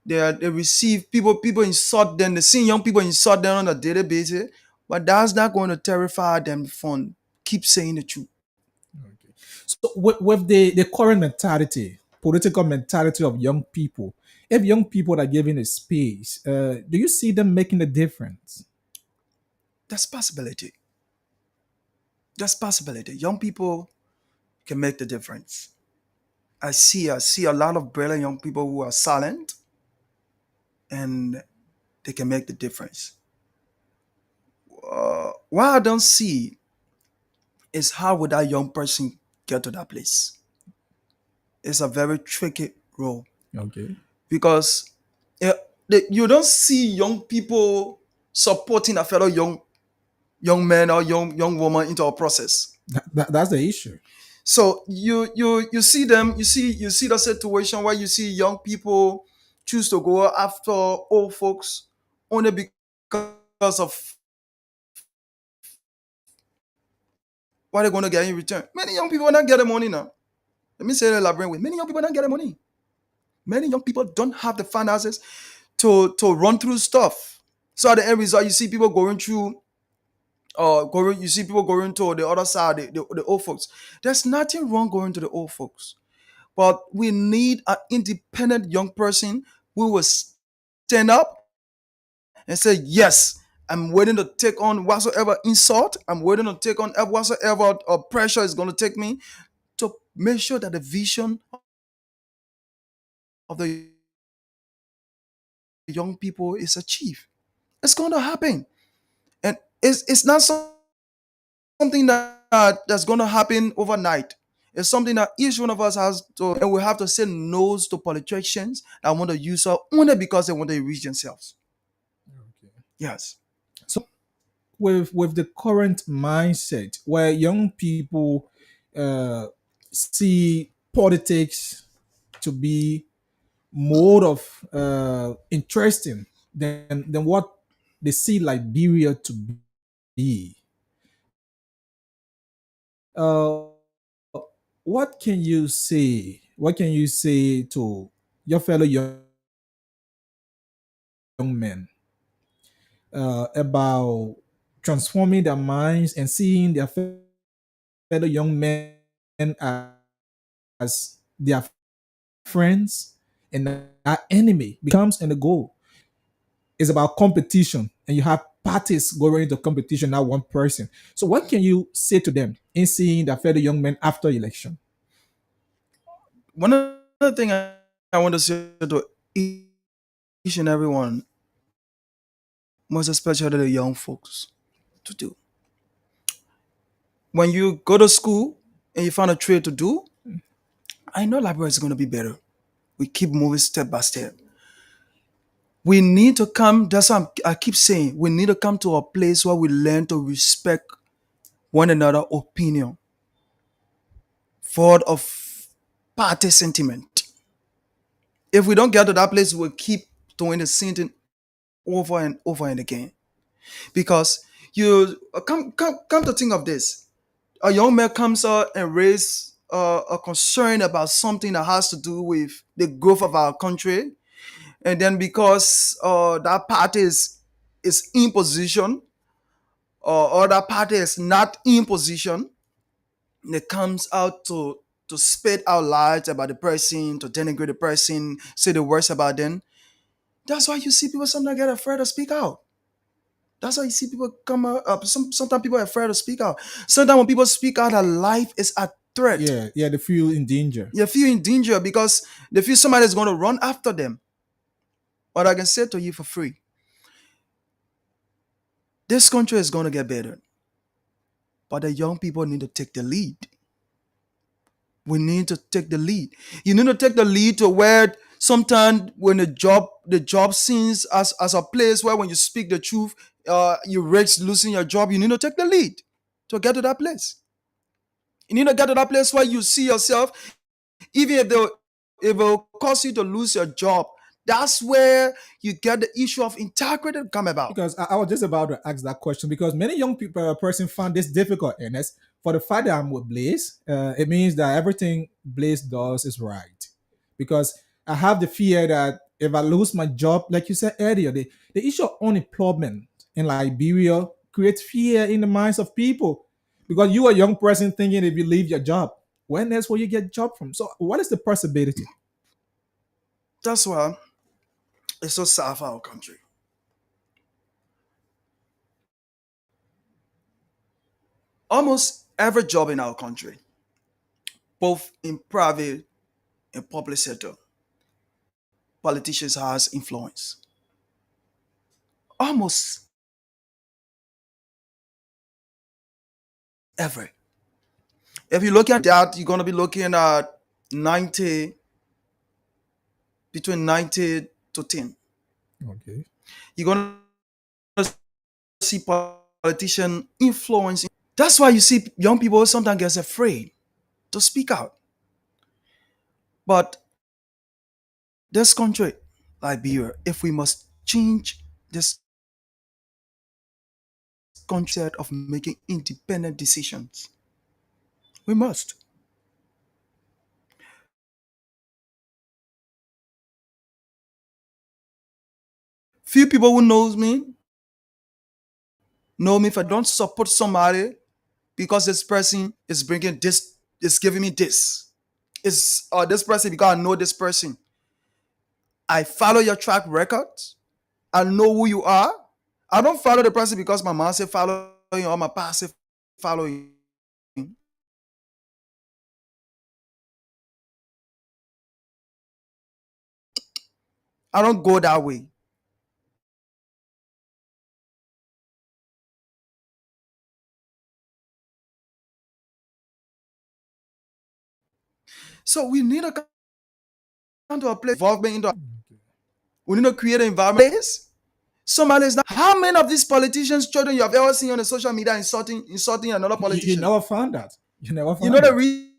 F: They receive people insult them. They see young people insult them on a daily basis, but that's not going to terrify them from keep saying the truth.
A: Okay. So, with the current mentality, political mentality of young people, if young people are given a space, do you see them making a difference?
F: That's possibility. That's possibility. Young people can make the difference. I see a lot of brilliant young people who are silent and they can make the difference. What I don't see is how would that young person get to that place. It's a very tricky role
A: Okay.
F: because eh, you don't see young people supporting a fellow young man or young woman into a process.
A: That's the issue.
F: So you see them, you see the situation where you see young people choose to go after old folks only because of what they're going to get in return. Many young people are not getting money now. Let me say it elaborate way. Many young people are not getting money. Many young people don't have the finances to run through stuff. So at the end result, you see people going through going you see people going to the other side, the old folks. There's nothing wrong going to the old folks. But we need an independent young person who will stand up and say, yes, I'm willing to take on whatsoever insult, I'm willing to take on whatsoever pressure is going to take me to make sure that the vision of the young people is achieved. It's going to happen. And it's not something that's going to happen overnight. It's something that each one of us has to, and we have to say no to politicians that want to use us only because they want to reach themselves.
A: Okay.
F: Yes.
A: So with the current mindset where young people uh, see politics to be more of interesting than what they see Liberia to be. Uh, what can you say? What can you say to your fellow young men about transforming their minds and seeing their fellow young men as their friends and our enemy becomes and the goal is about competition and you have parties going into competition, not one person. So what can you say to them in seeing their fellow young men after election?
F: One other thing I want to say to each and everyone, most especially the young folks, to do. When you go to school and you find a trade to do, I know library is going to be better. We keep moving step by step. We need to come, that's what I keep saying, we need to come to a place where we learn to respect one another opinion, void of party sentiment. If we don't get to that place, we'll keep doing the same thing over and over and again. Because you come to think of this, a young man comes out and raise a concern about something that has to do with the growth of our country, and then because that party is in position, or that party is not in position, it comes out to spit out lies about the person, to denigrate the person, say the worst about them. That's why you see people sometimes get afraid to speak out. That's why you see people come up. Sometimes people are afraid to speak out. Sometimes when people speak out, their life is at threat.
A: Yeah, yeah, they feel in danger.
F: You feel in danger because they feel somebody is going to run after them. But I can say to you for free, this country is going to get better. But the young people need to take the lead. We need to take the lead. You need to take the lead to where sometimes when the job seems as a place where when you speak the truth, you risk losing your job. You need to take the lead to get to that place. You need to get to that place where you see yourself, even if it will cause you to lose your job. That's where you get the issue of integrity to come about.
A: Because I was just about to ask that question because many young people person find this difficult, Ernest. For the fact that I'm with Blaze, it means that everything Blaze does is right. Because I have the fear that if I lose my job, like you said earlier, the issue of unemployment in Liberia creates fear in the minds of people. Because you are a young person thinking if you leave your job, when else will you get a job from? So what is the possibility?
F: That's why it's so sad for our country. Almost every job in our country, both in private and public sector, politicians has influence. Almost every. If you look at that, you're gonna be looking at 90, between 90 to 10.
A: Okay.
F: You're gonna see politician influence. That's why you see young people sometimes get afraid to speak out. But this country Liberia if we must change this concept of making independent decisions. We must. Few people who know me if I don't support somebody because this person is bringing this, is giving me this. Is this person because I know this person. I follow your track record. I know who you are. I don't follow the person because my mom said follow you or my past said follow you. I don't go that way. So we need to come to a place involvement into. We need to create an environment. Somebody is not. How many of these politicians' children you have ever seen on the social media insulting another
A: You
F: politician?
A: never found that. You never
F: You know
A: found
F: the
A: that.
F: reason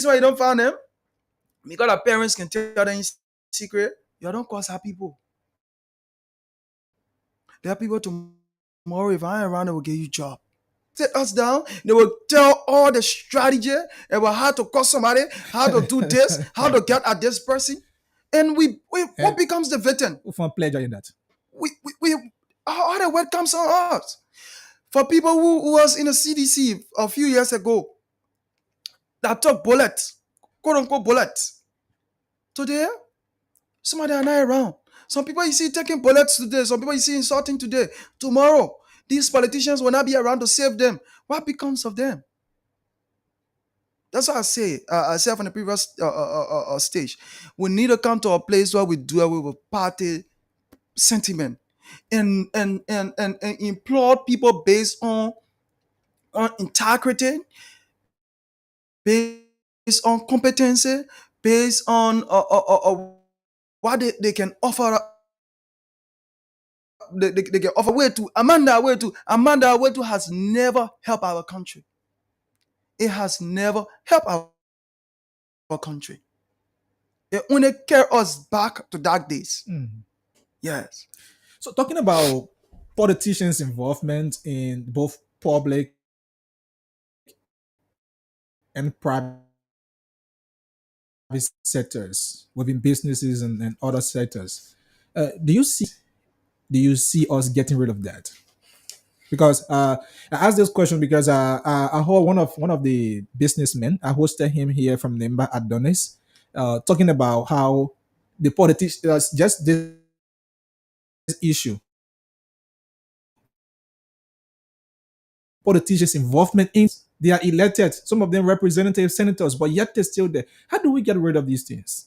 F: why you don't find them? Because our parents can tell them in secret, you don't cause our people. There are people tomorrow, if I ain't around, they will give you job. Sit us down, they will tell all the strategy about how to cause somebody, how to do this, how to get at this person. And we what
A: And
F: becomes the victim?
A: who found pleasure in that?
F: We all the word comes on us. For people who was in the CDC a few years ago that took bullets, quote unquote bullets. Today, somebody are not around. Some people you see taking bullets today, some people you see insulting today. Tomorrow, these politicians will not be around to save them. What becomes of them? That's what I said from the previous stage. We need to come to a place where we do away with party sentiment and implore people based on integrity, based on competency, based on what they can offer. They can offer way to Amanda way to has never helped our country. It has never helped our country. It only carry us back to dark days.
A: Mm.
F: Yes.
A: So talking about politicians' involvement in both public and private sectors, within businesses and other sectors, do you see us getting rid of that? Because I asked this question because I heard one of the businessmen. I hosted him here from Nimba Adonis, talking about how the politicians just this issue, politicians' involvement in, they are elected, some of them representative senators, but yet they're still there. How do we get rid of these things?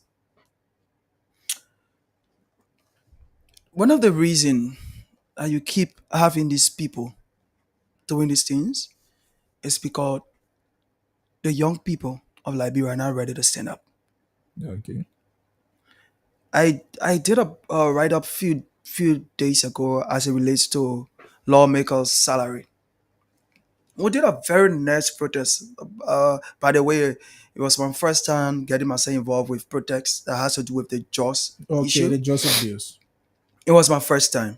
F: One of the reason that you keep having these people doing these things is because the young people of Liberia are not ready to stand up.
A: Okay.
F: I did a write up few days ago as it relates to lawmakers' salary. We did a very nice protest. By the way, it was my first time getting myself involved with protests that has to do with the JOS
A: Okay,
F: issue.
A: the Joseph bills.
F: It was my first time,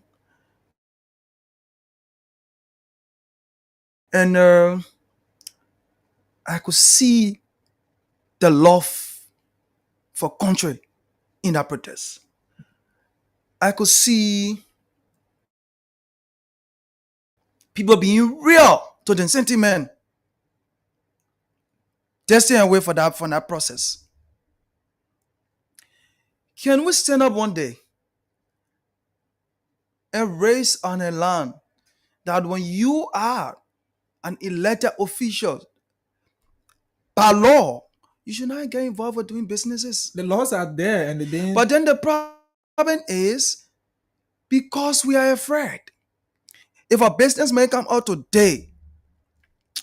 F: and I could see the love for country in that protest. I could see people being real to the sentiment. Just stay away from that process. Can we stand up one day and raise on a land that when you are an elected official by law, you should not get involved with doing businesses.
A: The laws are there and they
F: But
A: didn't.
F: then the problem is because we are afraid. If a businessman come out today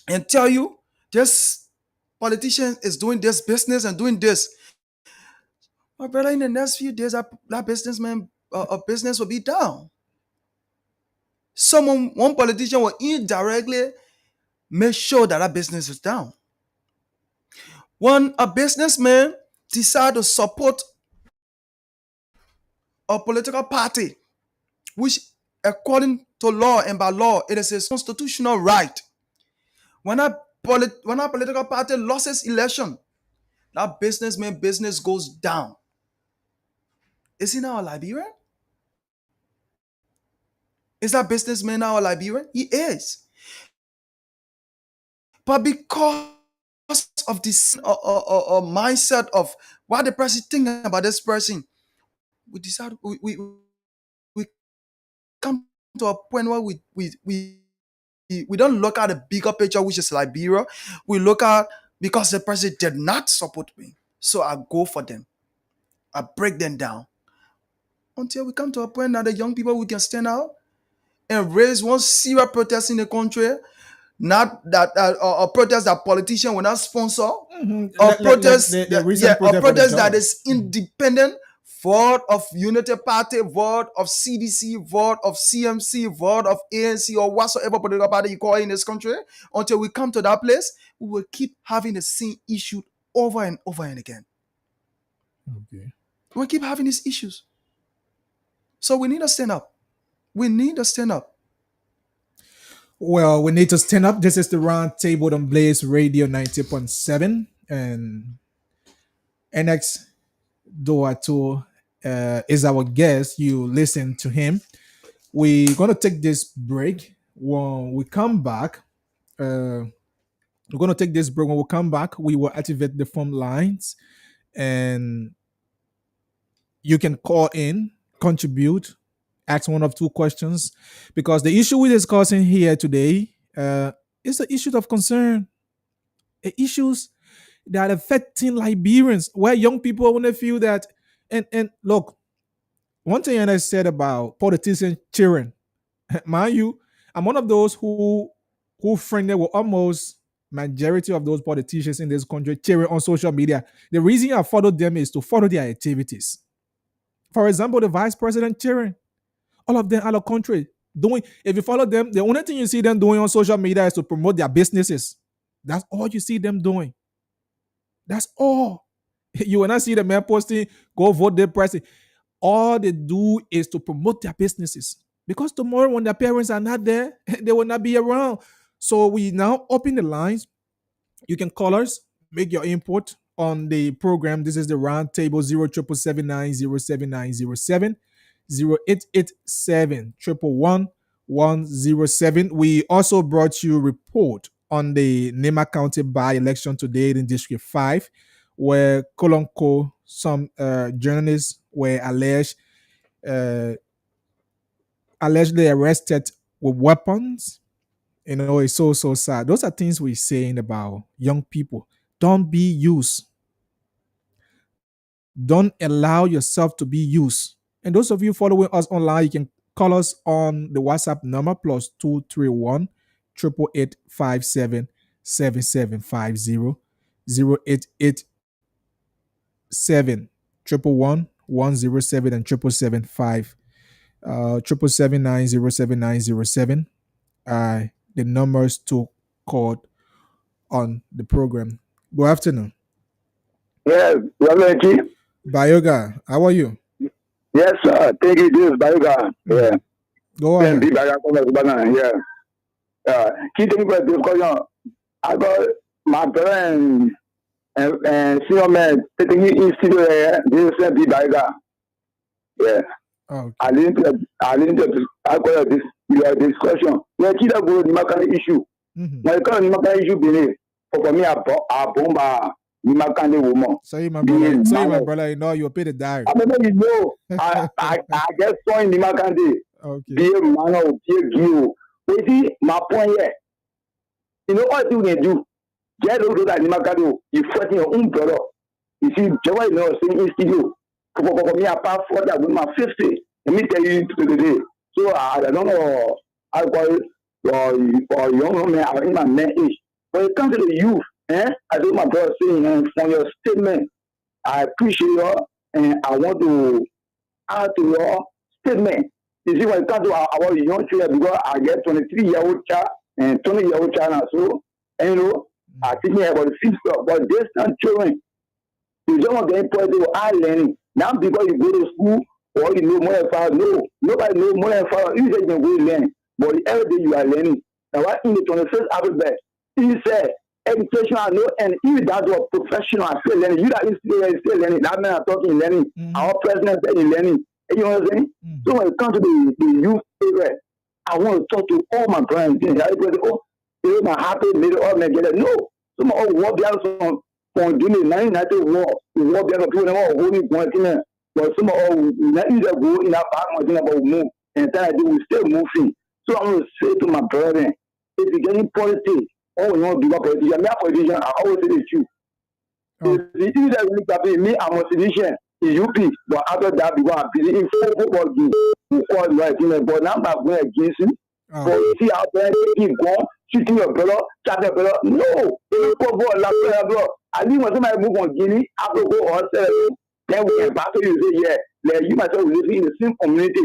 F: and tell you this politician is doing this business and doing this, my brother, in the next few days, that businessman business will be down. One politician will indirectly make sure that that business is down. When a businessman decide to support a political party, which according to law and by law, it is a constitutional right. When when a political party loses election, that businessman business goes down. Is he now a Liberian? Is that businessman now a Liberian? He is. But because of this mindset of what the person thinking about this person, we decide we come to a point where we don't look at the bigger picture, which is Liberia. We look at because the person did not support me, so I go for them. I break them down until we come to a point that the young people we can stand out and raise one serious protest in the country. Not that a protest that politician will not sponsor, a protest,
A: the recent
F: a
A: protest for the
F: protest that
A: judge.
F: is independent, vote of Unity Party, vote of CDC, vote of CMC, vote of ANC, or whatsoever political party you call in this country. Until we come to that place, we will keep having the same issue over and over and again.
A: Okay.
F: We'll keep having these issues. So we need to stand up. We need to stand up.
A: Well, we need to stand up. This is the round table on Blaze Radio 90.7, and NX Doato is our guest. You listen to him. We're gonna take this break. When we come back, we're gonna take this break. When we come back, we will activate the phone lines, and you can call in, contribute, ask one of two questions, because the issue we're discussing here today is the issue of concern, issues that are affecting Liberians, where young people want to feel that. And look, one thing I said about politicians cheering, mind you, I'm one of those who friended with almost majority of those politicians in this country cheering on social media. The reason I follow them is to follow their activities. For example, the vice president cheering, all of them out of country doing. If you follow them, the only thing you see them doing on social media is to promote their businesses. That's all you see them doing. That's all. You will not see the man posting, go vote their president. All they do is to promote their businesses. Because tomorrow, when their parents are not there, they will not be around. So we now open the lines. You can call us, make your input on the program. This is the round table 07779079070 0887 111 We also brought you a report on the Nema County by-election today in District 5, where Kolonko, some journalists were allegedly arrested with weapons. You know, it's so sad. Those are things we're saying about young people. Don't be used. Don't allow yourself to be used. And those of you following us online, you can call us on the WhatsApp number +231 888 7750 0887 111 and 775 779079070. The numbers to call on the program. Good afternoon.
G: Yes, Reverend.
A: Bayoga, how are you?
G: Yes, sir. Thank you, this Bayoga. Yeah.
A: Go ahead.
G: Yeah. Keep me for discussion. I got my parents and senior man taking you in studio here. This is Bayoga. Yeah.
A: Okay.
G: I got this your discussion. Yeah, keep that good Nimakana issue. My current Nimakana issue beneath. For me, I bomba Nimakana woman.
A: Say my brother, you know you pay the dime.
G: I mean, you know, I just saw in Nimakande.
A: Okay.
G: Be a man or be a geo. But see, my point here. You know what you can do? Just do that Nimakado. You fight your own brother. You see, Java, you know, saying in studio. For me, apart from that, with my 50. Let me tell you today. So I don't know. I call it or young man or in my man age. When it comes to the youth, I do my brother saying from your statement, I appreciate you and I want to add to your statement. You see, when it comes to our young children, because I get 23-year-old child and 20-year-old child now, so, and you know, I think about the future, but these children, you don't want to import to our learning. Now, because you go to school or you know more than five. No, nobody knows more than five. You say you can go learn, but every day you are learning. Now, what in the 21st alphabet, he said, education, I know, and if that was professional, I still learning. You that is still learning. That man are talking learning. Our president said he's learning. You know what I'm saying? So when it comes to the youth area, I want to talk to all my friends. Everybody, oh, they my happy, middle, all together. No, some of what they are from doing 1990 war, the war they are people all holding point in there. But some of not either go in that back, one thing about move, and that we still moving. So I want to say to my brother, if you're getting politics, oh, you want to be a politician, I'm not a politician, I always say the truth. If you that really happy, me, I'm a politician in UP, but after that, we want to be in football game. But now I'm going against you. But you see out there, keep going, shooting your brother, chatting your brother. No, it's football, like brother. I think when somebody move on Guinea, after go or then we can back to you and say, yeah, you myself live in the same community.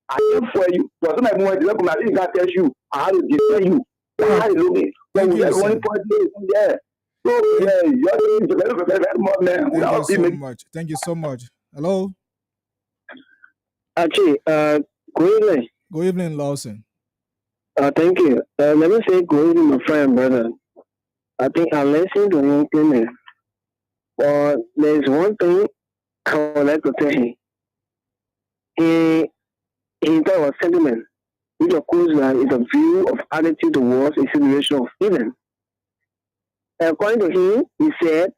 G: I am for you. But somebody move on to the community, I can't tell you, I have to defend you. How you look it?
A: Thank you,
G: only point there. So, you're very more, man.
A: Thank you so much. Thank you so much. Hello.
H: Actually, good evening.
A: Good evening, Lawson.
H: Thank you. Let me say good evening, my friend, brother. I think I listened to him clearly. But there's one thing I would like to tell him. He talked about sentiment, which of course is a view of attitude towards a situation of event. According to him, he said,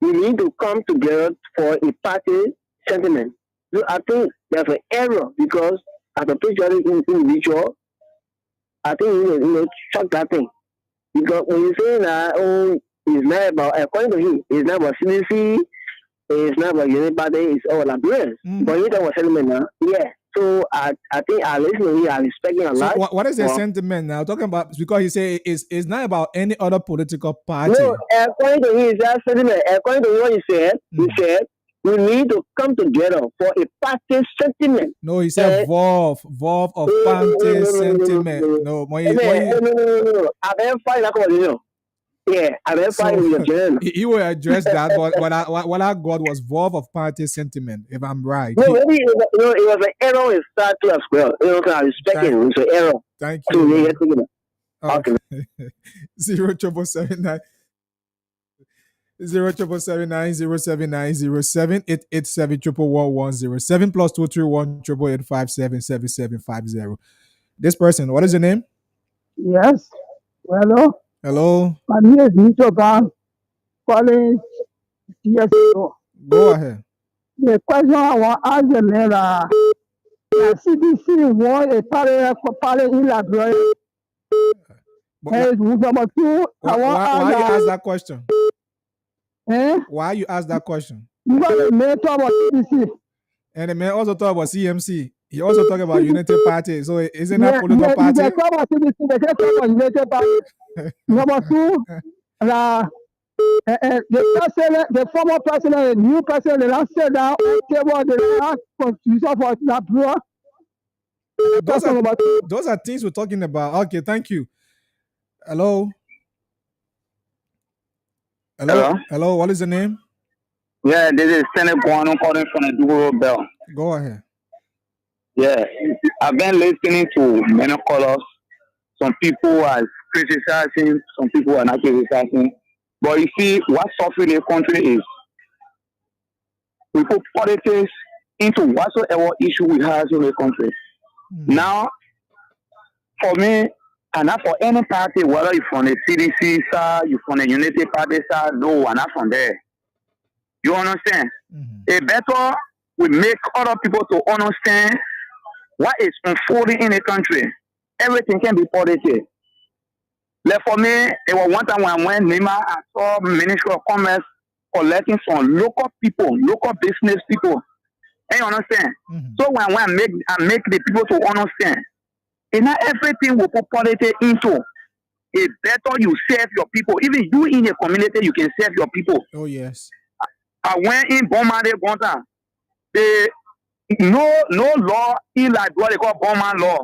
H: we need to come together for a party sentiment. So I think there's an error because as a patriotic individual, I think you know, check that thing. Because when you say that, oh, it's not about, according to him, it's not about CDC, it's not about Unity Party, it's all about But you talk about sentiment now, yeah. So I think I listen to him, I respect him a lot.
A: So what is the sentiment now? Talking about, because he say it's not about any other political party.
H: No, according to him, it's that sentiment. According to what he said, we need to come together for a party sentiment.
A: No, he said VOV of party sentiment. No.
H: I been fighting that conversation. Yeah, I been fighting with your
A: he will address that, but what I got was VOV of party sentiment, if I'm right.
H: No, maybe it was an error in start to as well. You know, I respect him. It's an error.
A: Thank you.
H: Okay.
A: 07779 077907907 887 plus 231 888 This person, what is your name?
I: Yes. Hello.
A: Hello.
I: My name is Michoban, calling TSO.
A: Go ahead.
I: The question I want to ask the man the CDC want a party in library. Number two,
A: why you ask that question? Why you ask that question?
I: Because the man talk about CDC.
A: And the man also talk about CMC. He also talk about Unity Party. So isn't that political party?
I: They talk about CDC, they talk about Unity Party. Number two, the former president, the new president, they don't sit down on the table, they don't constitution for that bro.
A: Those are things we're talking about. Okay, thank you. Hello. Hello, what is the name?
J: Yeah, this is Senate Guano calling from the Dougal Bell.
A: Go ahead.
J: Yeah, I've been listening to many callers. Some people are criticizing, some people are not criticizing. But you see, what's suffering the country is we put politics into whatsoever issue we have in the country. Now, for me, and not for any party, whether you're from the CDC side, you're from the Unity Party side, no, I'm not from there. You understand? It better we make other people to understand what is unfolding in the country. Everything can be politics. Like for me, it was one time when I went Nima, I saw Ministry of Commerce collecting from local people, local business people. And you understand? So when I make the people to understand, it's not everything we put politics into. It's better you serve your people. Even you in a community, you can serve your people.
A: Oh, yes.
J: I went in Burma one time. No law in like what they call Burma law.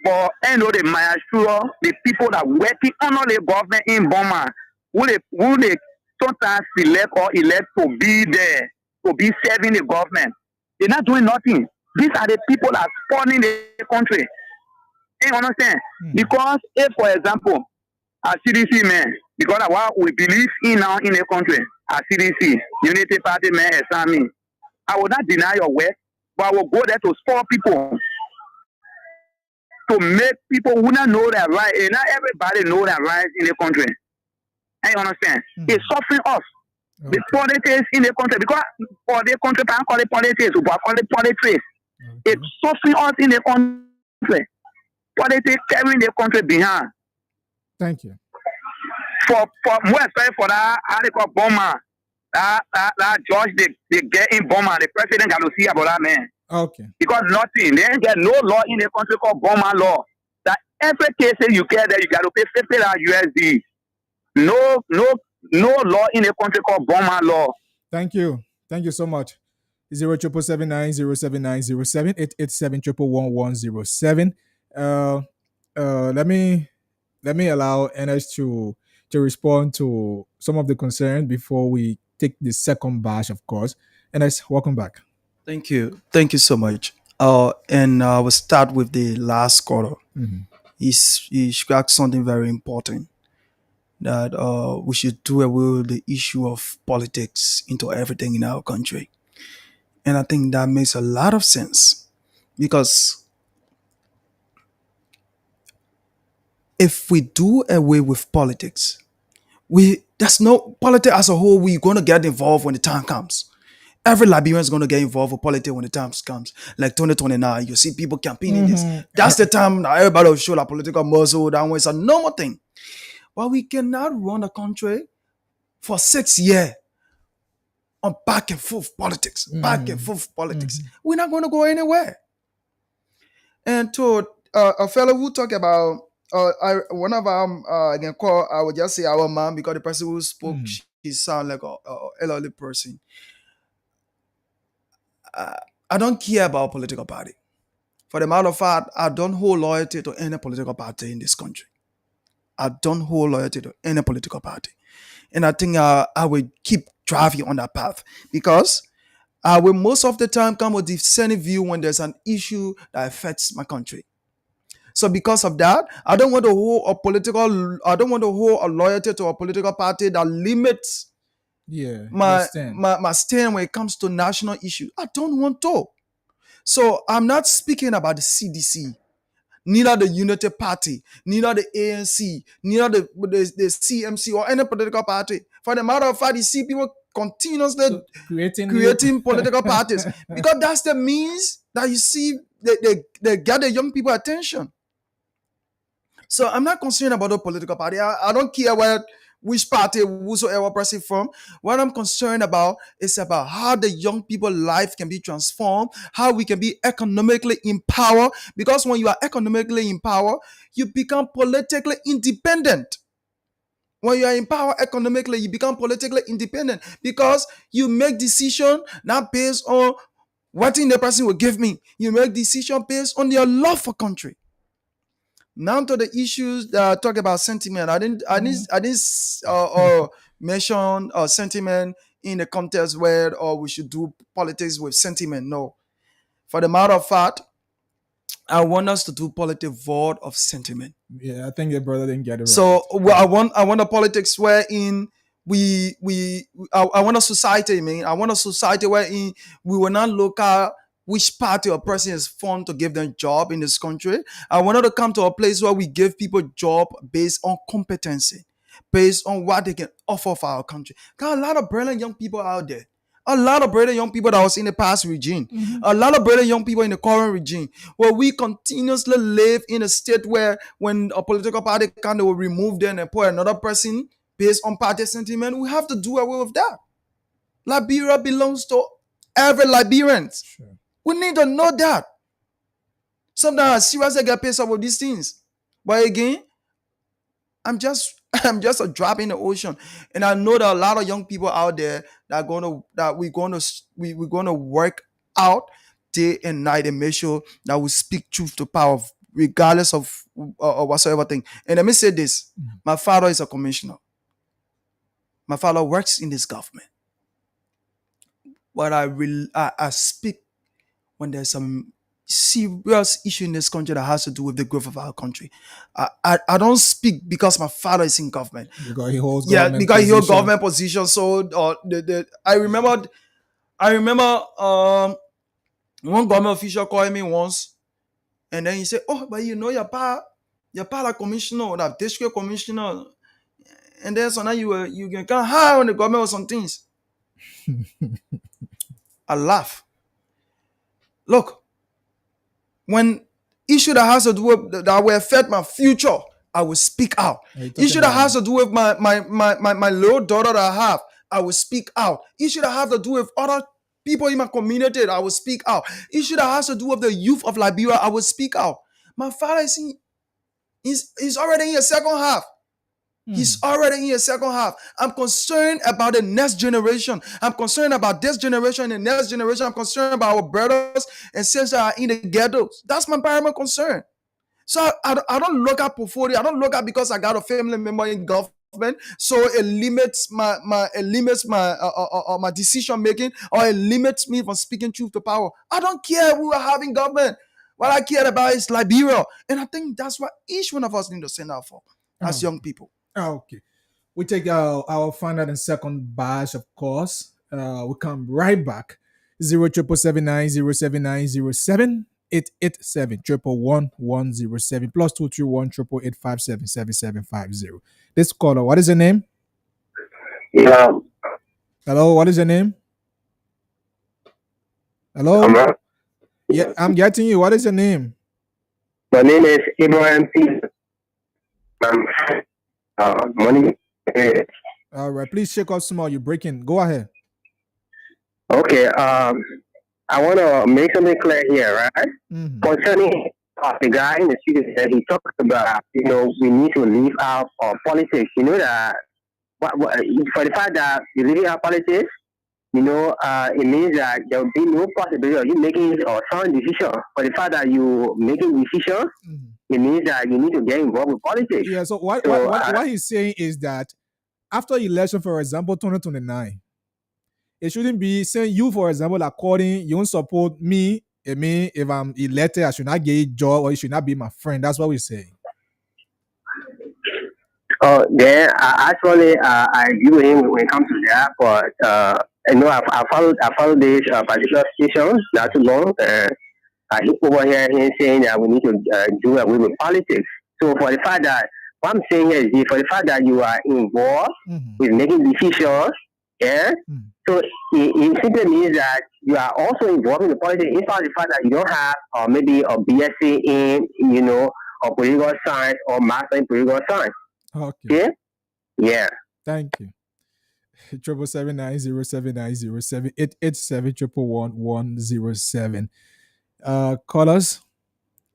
J: But I know the maestro, the people that working under the government in Burma, who they sometimes select or elect to be there, to be serving the government. They're not doing nothing. These are the people that are spawning the country. You understand? Because if, for example, a CDC man, because of what we believe in now in the country, a CDC, Unity Party man, examine me. I will not deny your work, but I will go there to support people, to make people who not know their right, and not everybody know their rights in the country. You understand? It's suffering us. The politics in the country, because for the country, I call it politics, but I call it politics. It's suffering us in the country. Politics carrying the country behind.
A: Thank you.
J: For more especially for that article Boma, that judge they get in Boma, the president got to see about that man.
A: Okay.
J: Because nothing, they ain't get no law in the country called Boma law. That every case that you get there, you got to pay $50 USD. No law in the country called Boma law.
A: Thank you. Thank you so much. 0777907907887 887 let me allow NS to respond to some of the concern before we take the second batch, of course. NS, welcome back.
F: Thank you. Thank you so much. And I will start with the last quarter. He struck something very important, that we should do away with the issue of politics into everything in our country. And I think that makes a lot of sense, because if we do away with politics, there's no politics as a whole. We're going to get involved when the time comes. Every Liberian is going to get involved with politics when the time comes. Like 2029, you see people campaigning this. That's the time that everybody will show that political muscle. That one is a normal thing. But we cannot run a country for 6 years on back and forth politics. Back and forth politics. We're not going to go anywhere. And to a fellow who talk about, one of them, again, call, I would just say our mom, because the person who spoke, she sound like a elderly person. I don't care about political party. For the matter of fact, I don't hold loyalty to any political party in this country. I don't hold loyalty to any political party. And I think I will keep driving on that path, because I will most of the time come with discerning view when there's an issue that affects my country. So because of that, I don't want to hold a loyalty to a political party that limits my stand when it comes to national issues. I don't want to. So I'm not speaking about the CDC, neither the Unity Party, neither the ANC, neither the CMC or any political party. For the matter of fact, you see people continuously creating political parties, because that's the means that you see they get the young people attention. So I'm not concerned about the political party. I don't care which party whosoever person from. What I'm concerned about is about how the young people's life can be transformed, how we can be economically empowered. Because when you are economically empowered, you become politically independent. When you are empowered economically, you become politically independent, because you make decisions not based on what the person will give me. You make decisions based on your love for country. Now to the issues that talk about sentiment. I didn't mention sentiment in the context where we should do politics with sentiment. No. For the matter of fact, I want us to do politics void of sentiment.
A: Yeah, I think your brother didn't get it right.
F: So I want a politics wherein I want a society, man. I want a society wherein we will not look at which party or person is fun to give them job in this country. I wanted to come to a place where we give people job based on competency, based on what they can offer for our country. Got a lot of brilliant young people out there. A lot of brilliant young people that was in the past regime. A lot of brilliant young people in the current regime. Where we continuously live in a state where when a political party kind of will remove them and put another person based on party sentiment, we have to do away with that. Liberia belongs to every Liberian.
A: Sure.
F: We need to know that. Sometimes I seriously get pissed off with these things. But again, I'm just a drop in the ocean. And I know that a lot of young people out there that we're gonna work out day and night and make sure that we speak truth to power, regardless of whatsoever thing. And let me say this: my father is a commissioner. My father works in this government. But I speak when there's some serious issue in this country that has to do with the growth of our country. I don't speak because my father is in government.
A: Because he holds
F: Yeah,
A: government
F: because he holds
A: position.
F: government position. So I remember one government official called me once, and then he said, "Oh, but you know your pa like commissioner or that district commissioner." And then so now you can come high on the government or some things. I laugh. Look, when issue that has to do with that will affect my future, I will speak out. Issue that has to do with my little daughter that I have, I will speak out. Issue that have to do with other people in my community, I will speak out. Issue that has to do with the youth of Liberia, I will speak out. My father he's already in the second half. He's already in the second half. I'm concerned about the next generation. I'm concerned about this generation and the next generation. I'm concerned about our brothers and sisters that are in the ghettos. That's my primary concern. So I don't look at portfolio. I don't look at because I got a family member in government, so it limits my my decision making, or it limits me from speaking truth to power. I don't care who are having government. What I care about is Liberia, and I think that's what each one of us need to stand out for as young people.
A: Okay. We take our final and second batch, of course. We come right back. 0777907907887 887 plus 231 This caller, what is your name?
H: Yeah.
A: Hello, what is your name? Hello? Yeah, I'm getting you. What is your name?
H: My name is Abraham P. Money.
A: All right, please shake off small. You're breaking. Go ahead.
H: Okay. I want to make something clear here, right? Concerning the guy in the studio, he talked about, we need to leave out politics. You know that for the fact that you leave out politics, it means that there will be no possibility of you making a sound decision. For the fact that you making decisions, it means that you need to get involved with politics.
A: Yeah. So what he's saying is that after election, for example, 2029, it shouldn't be saying you, for example, according you don't support me. I mean, if I'm elected, I should not get a job or you should not be my friend. That's what we're saying.
H: Then actually, I agree with him when it comes to that. But I followed this particular station not too long. I look over here saying that we need to do away with politics. So for the fact that what I'm saying here is for the fact that you are involved with making decisions, yeah. So it simply means that you are also involved in the politics. In fact, the fact that you don't have maybe a BSc in or political science or master in political science.
A: Okay.
H: Yeah.
A: Thank you. 777907907 887 call us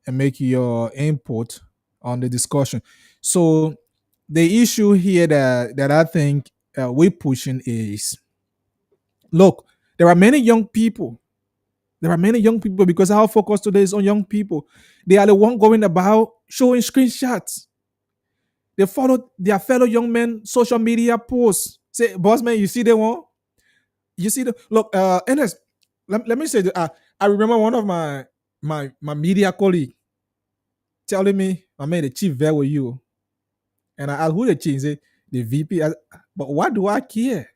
A: and make your input on the discussion. So the issue here that I think we're pushing is, look, there are many young people. There are many young people because our focus today is on young people. They are the one going about showing screenshots. They follow their fellow young men social media posts. Say, boss man, you see the one? You see the look, Ernest, let me say that I remember one of my media colleague telling me, I made the chief there with you. And I asked who the chief say, the VP. But why do I care?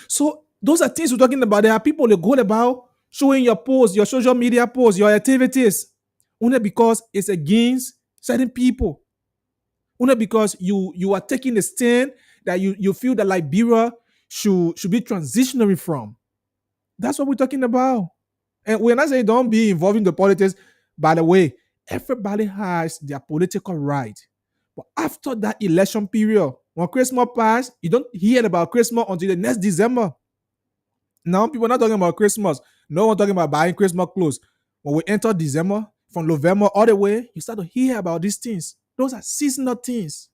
A: So those are things we're talking about. There are people that go about showing your posts, your social media posts, your activities, only because it's against certain people. Only because you are taking a stand that you feel that Liberia should be transitionary from. That's what we're talking about. And we're not saying don't be involved in the politics. By the way, everybody has their political right. But after that election period, when Christmas passed, you don't hear about Christmas until the next December. Now people are not talking about Christmas. No one talking about buying Christmas clothes. When we enter December, from November all the way, you start to hear about these things. Those are seasonal things.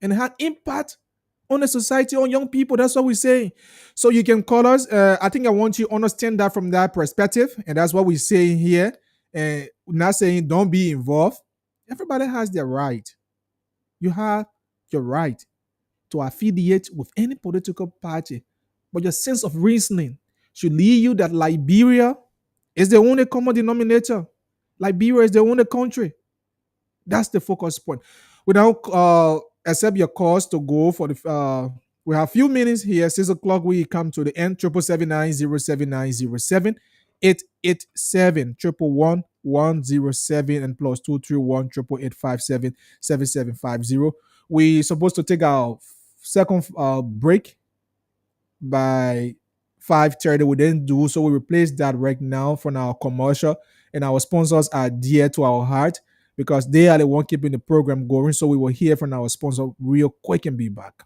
A: And it had impact on the society, on young people. That's what we're saying. So you can call us. I think I want you to understand that from that perspective. And that's what we're saying here. And we're not saying don't be involved. Everybody has their right. You have your right to affiliate with any political party. But your sense of reasoning should lead you that Liberia is the only common denominator. Liberia is the only country. That's the focus point. We now accept your calls to go for the. We have a few minutes here. 6 o'clock. We come to the end. 777-907-907 887-111-107 and plus 231-888-577-7750. We supposed to take our second break by 5:30. We didn't do so. We replace that right now from our commercial, and our sponsors are dear to our heart because they are the one keeping the program going. So we will hear from our sponsor real quick and be back.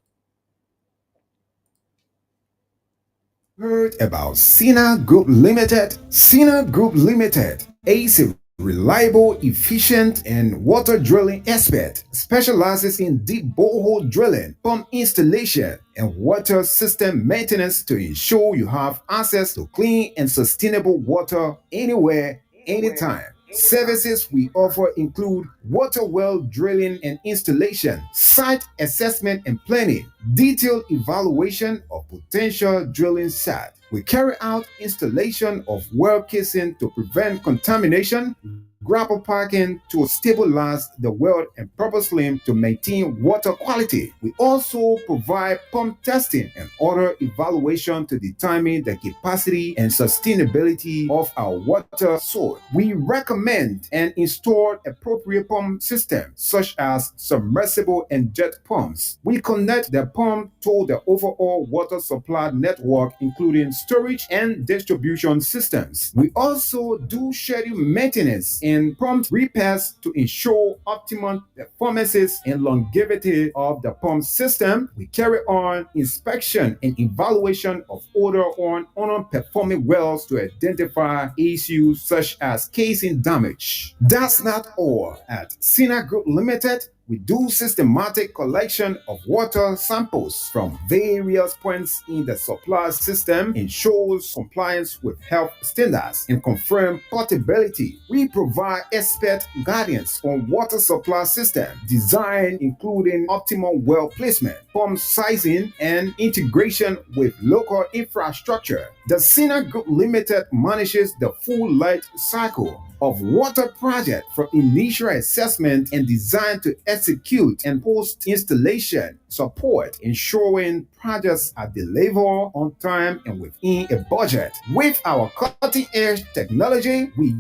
D: Heard about Sina Group Limited? Sina Group Limited is a reliable, efficient, and water drilling expert, specializes in deep borehole drilling, pump installation, and water system maintenance to ensure you have access to clean and sustainable water anywhere, anytime. Services we offer include water well drilling and installation, site assessment and planning, detailed evaluation of potential drilling site. We carry out installation of well casing to prevent contamination, grapple parking to stabilize the well and purposely to maintain water quality. We also provide pump testing and other evaluation to determine the capacity and sustainability of our water source. We recommend and install appropriate pump systems such as submersible and jet pumps. We connect the pump to the overall water supply network, including storage and distribution systems. We also do scheduled maintenance and prompt repairs to ensure optimum performances and longevity of the pump system. We carry on inspection and evaluation of older or underperforming wells to identify issues such as casing damage. That's not all. At Sina Group Limited, we do systematic collection of water samples from various points in the supply system, ensures compliance with health standards, and confirm portability. We provide expert guidance on water supply system design, including optimal well placement, pump sizing, and integration with local infrastructure. The Sina Group Limited manages the full life cycle of water project from initial assessment and design to execute and post-installation support, ensuring projects are delivered on time and within a budget. With our cutting-edge technology, we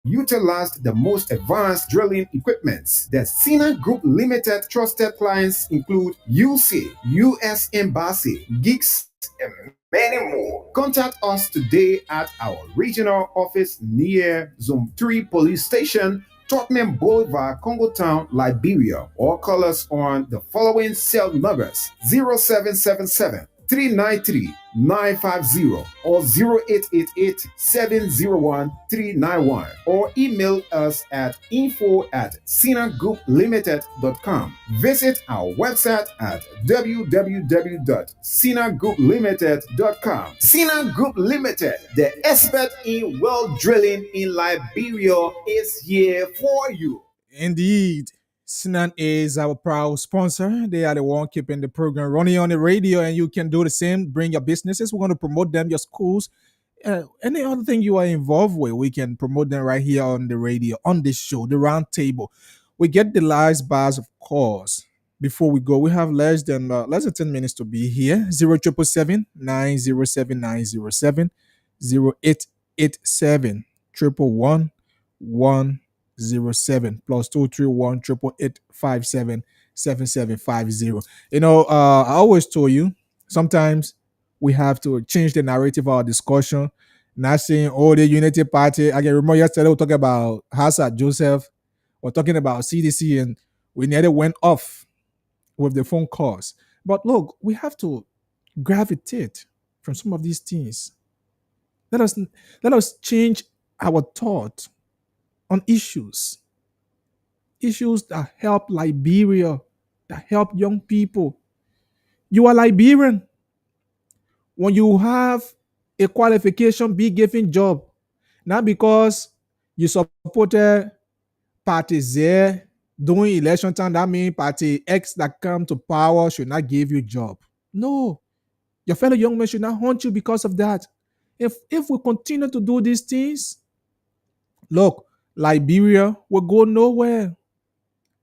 D: utilized the most advanced drilling equipments. The Sina Group Limited trusted clients include UC, US Embassy, Geeks, and many more. Contact us today at our regional office near Zone 3 Police Station, Tottenham Boulevard, Congo Town, Liberia, or call us on the following cell numbers: 0777 393 950 or 0888-701-391, or email us at info@sinagrouplimited.com. Visit our website at www.sinagrouplimited.com. Sina Group Limited, the expert in well drilling in Liberia, is here for you.
A: Indeed. Sinan is our proud sponsor. They are the one keeping the program running on the radio, and you can do the same. Bring your businesses. We're going to promote them, your schools, any other thing you are involved with. We can promote them right here on the radio, on this show, the round table. We get the last bars of calls. Before we go, we have less than 10 minutes to be here. 0777-907-907, 0887 111 07 plus 231 888 You know, I always told you sometimes we have to change the narrative of our discussion. Not saying, oh, the Unity Party. I can remember yesterday we talking about Hazard Joseph. We're talking about CDC, and we nearly went off with the phone calls. But look, we have to gravitate from some of these things. Let us change our thought on issues that help Liberia, that help young people. You are Liberian. When you have a qualification, be given job, not because you supported party Z during election time, that means party X that come to power should not give you job. No, your fellow young men should not hunt you because of that. If we continue to do these things, look, Liberia will go nowhere.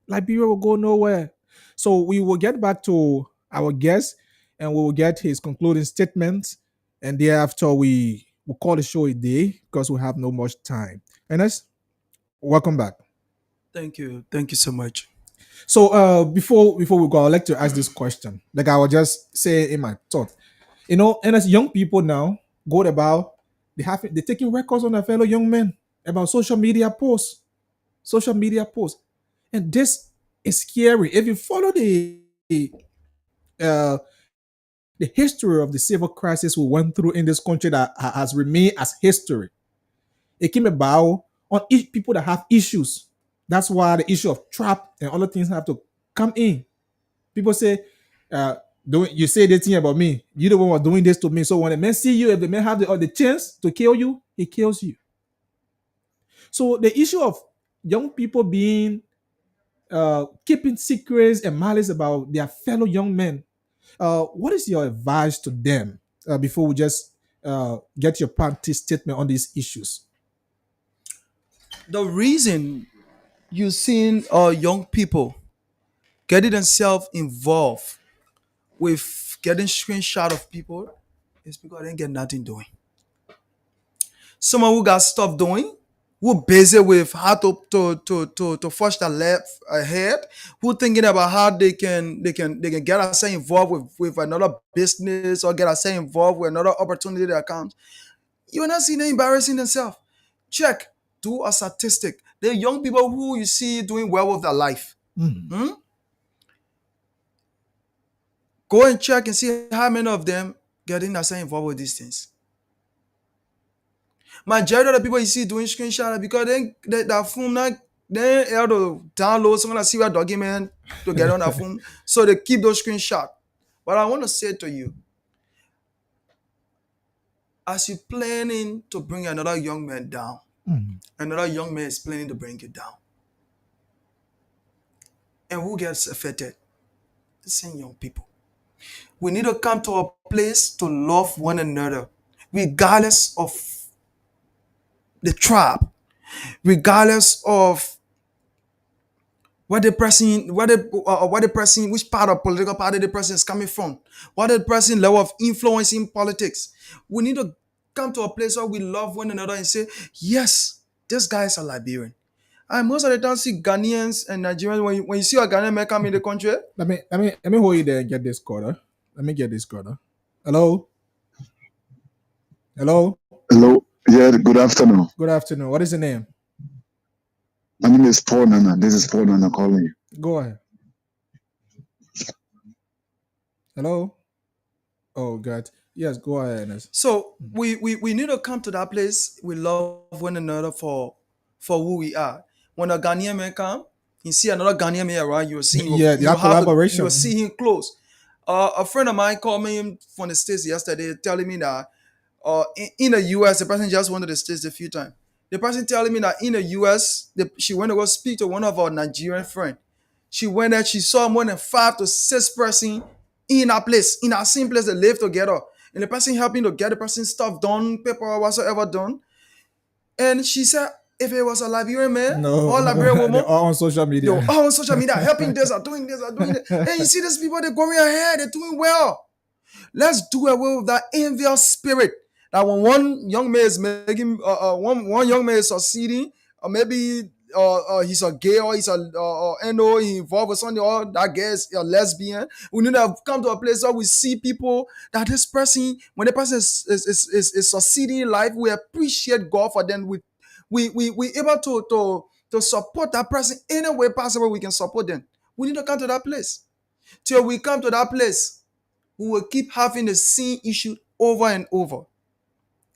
A: Liberia will go nowhere. So we will get back to our guest and we will get his concluding statements. And thereafter, we will call the show a day because we have no much time. Ernest, welcome back.
F: Thank you so much.
A: So before we go, I'd like to ask this question. Like I was just saying in my thought. And as young people now go about, they're taking records on their fellow young men about social media posts, and this is scary. If you follow uh, the history of the civil crisis we went through in this country that has remained as history, it came about on people that have issues. That's why the issue of trap and other things have to come in. People say, you say this thing about me. You the one who are doing this to me. So when the men see you, if the men have the chance to kill you, he kills you. So the issue of young people being keeping secrets and malice about their fellow young men. What is your advice to them before we just get your party statement on these issues?
F: The reason you seen young people getting themselves involved with getting screenshot of people is because they didn't get nothing doing. Someone who got stuff doing, who busy with how to forge the left ahead, who thinking about how they can get us involved with another business or get us involved with another opportunity that comes. You're not seeing them embarrassing themselves. Check, do a statistic. The young people who you see doing well with their life. Go and check and see how many of them getting themselves involved with these things. Majority of the people you see doing screenshot because that phone not they able to download some kind of serial document to get on that phone. So they keep those screenshots. But I want to say to you, as you planning to bring another young man down, another young man is planning to bring you down. And who gets affected? The same young people. We need to come to a place to love one another, regardless of the tribe, regardless of what the person, which part of political party the person is coming from, what the person level of influence in politics. We need to come to a place where we love one another and say, yes, this guy is a Liberian. And most of the time, see Ghanaians and Nigerians, when you see a Ghanaian man come in the country.
A: Let me hold you there and get this caller. Let me get this caller. Hello. Hello.
K: Hello. Yeah, good afternoon.
A: Good afternoon. What is your name?
K: My name is Paul Nana. This is Paul Nana calling you.
A: Go ahead. Hello. Oh God. Yes, go ahead, Ernest.
F: So we need to come to that place. We love one another for who we are. When a Ghanaian man come, you see another Ghanaian man around, you'll see him.
A: Yeah, collaboration.
F: You'll see him close. A friend of mine called me from the States yesterday, telling me that in the US, the person just went to the States a few times. The person telling me that in the US, she went to go speak to one of our Nigerian friends. She went there, she saw more than 5 to 6 persons in a place, in a same place they live together. And the person helping to get the person's stuff done, paper, whatsoever done. And she said, if it was a Liberian man or Liberian woman,
A: they're all on social media.
F: They're all on social media, helping this or doing this or doing that. And you see these people, they're going ahead, they're doing well. Let's do away with that envious spirit. That when one young man is making, one young man is succeeding, or maybe he's a gay or he's he involved with something, or that guy is a lesbian. We need to come to a place where we see people that this person, when the person is succeeding in life, we appreciate God for them. We able to support that person any way possible. We can support them. We need to come to that place. Till we come to that place, we will keep having the same issue over and over.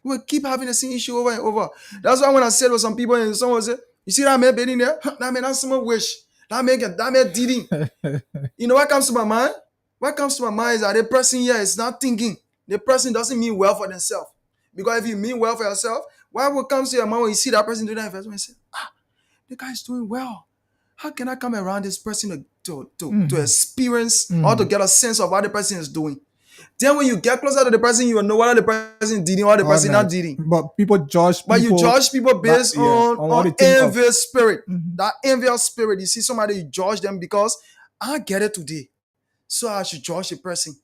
F: We will keep having the same issue over and over. That's why when I said with some people and someone say, you see that man bedding there? That man, that's someone wish. That man did it. You know what comes to my mind? What comes to my mind is that the person here is not thinking. The person doesn't mean well for themselves. Because if you mean well for yourself, what comes to your mind when you see that person do that investment and say, the guy is doing well. How can I come around this person to experience or to get a sense of what the person is doing? Then when you get closer to the person, you will know whether the person did or the
A: All
F: person not
A: that.
F: did.
A: But people judge
F: But you
A: people
F: judge people based
A: on what
F: on
A: they think of.
F: envious spirit.
A: Mhm.
F: That envious spirit. You see somebody, you judge them because I get it today, so I should judge the person,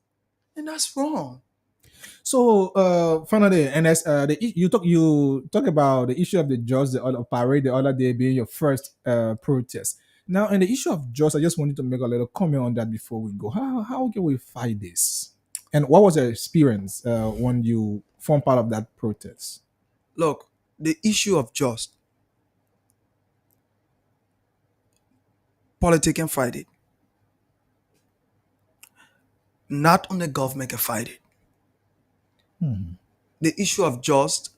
F: and that's wrong.
A: So finally, and as you talk about the issue of the Jaws the other parade the other day being your first protest. Now, in the issue of Jaws, I just wanted to make a little comment on that before we go. How can we fight this? And what was your experience when you formed part of that protest?
F: Look, the issue of just politics can fight it. Not only government can fight it. The issue of just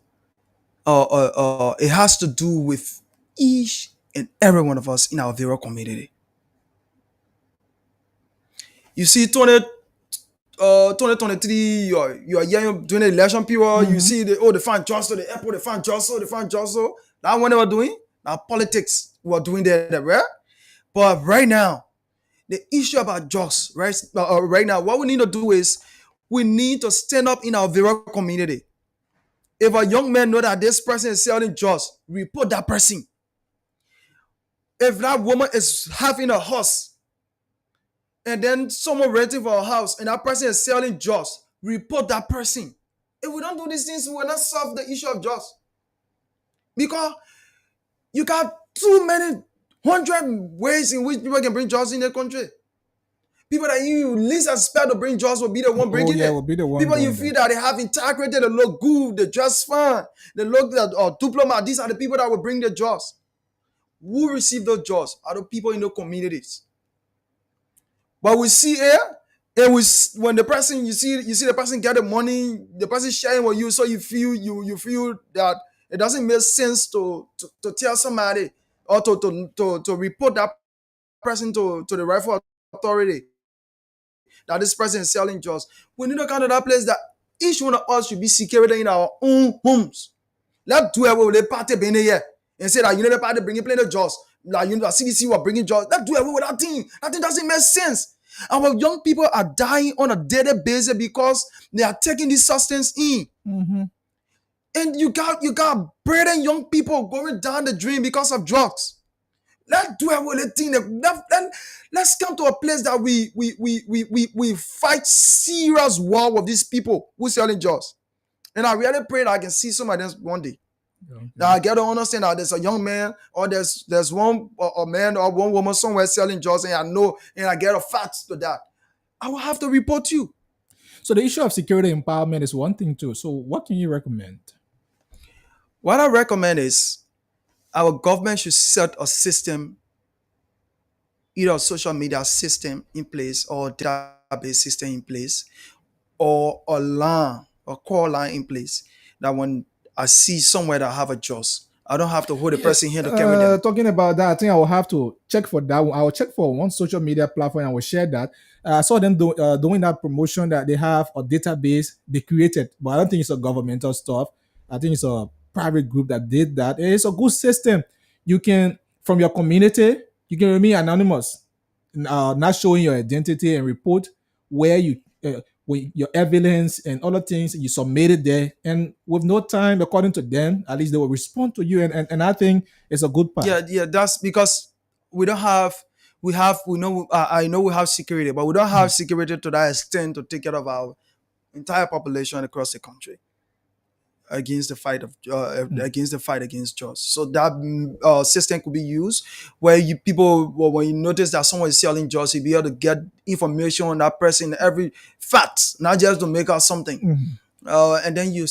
F: it has to do with each and every one of us in our various community. You see, 2023, you're young during the election period. You see they find just so the airport, they find just so, they find just so. That's what they were doing. Now politics were doing that, right? But right now, the issue about jobs, right now, what we need to do is we need to stand up in our various community. If a young man know that this person is selling jobs, report that person. If that woman is having a house and then someone renting for a house and that person is selling jobs, report that person. If we don't do these things, we will not solve the issue of jobs. Because you got too many 100 ways in which people can bring jobs in the country. People that you least expect to bring jobs will be the one bringing it.
A: Will be the one
F: People you
A: doing
F: feel
A: that.
F: that they have integrity, they look good, they dress fine, they look diplomat. These are the people that will bring the jobs. Who receive those jobs are the people in the communities. But we see here, and when the person you see the person get the money, the person sharing with you, so you feel that it doesn't make sense to tell somebody or to report that person to the rightful authority that this person is selling jobs. We need to come to that place that each one of us should be security in our own homes. Let's do it with the party being here and say that you know the party bringing plenty of jobs. Like you know the CDC were bringing jobs. Let's do it with that thing. That thing doesn't make sense. Our young people are dying on a daily basis because they are taking this substance in. And you got burden young people going down the drain because of drugs. Let's do it with the thing. Let's come to a place that we fight serious war with these people who selling drugs. And I really pray that I can see some of them one day.
A: Okay.
F: That I get to understand that there's a young man or there's one a man or one woman somewhere selling drugs, and I know and I get a facts to that. I will have to report you.
A: So the issue of security empowerment is one thing too. So what can you recommend?
F: What I recommend is our government should set a system, either a social media system in place or database system in place, or a call line in place that when I see somewhere that have a just, I don't have to hold the person here to carry them.
A: Talking about that, I think I will have to check for that one. I will check for one social media platform and I will share that. I saw them doing that promotion that they have a database they created, but I don't think it's a governmental stuff. I think it's a private group that did that. It's a good system. You can, from your community, you can remain anonymous, not showing your identity and report where you with your evidence and other things you submitted there, and with no time according to them, at least they will respond to you, and I think it's a good part.
F: Yeah, that's because we don't have we know I know we have security, but we don't have security to that extent to take care of our entire population across the country against the fight against drugs. So that system could be used where when you notice that someone is selling drugs, you'll be able to get information on that person, every fact, not just to make out something. And then you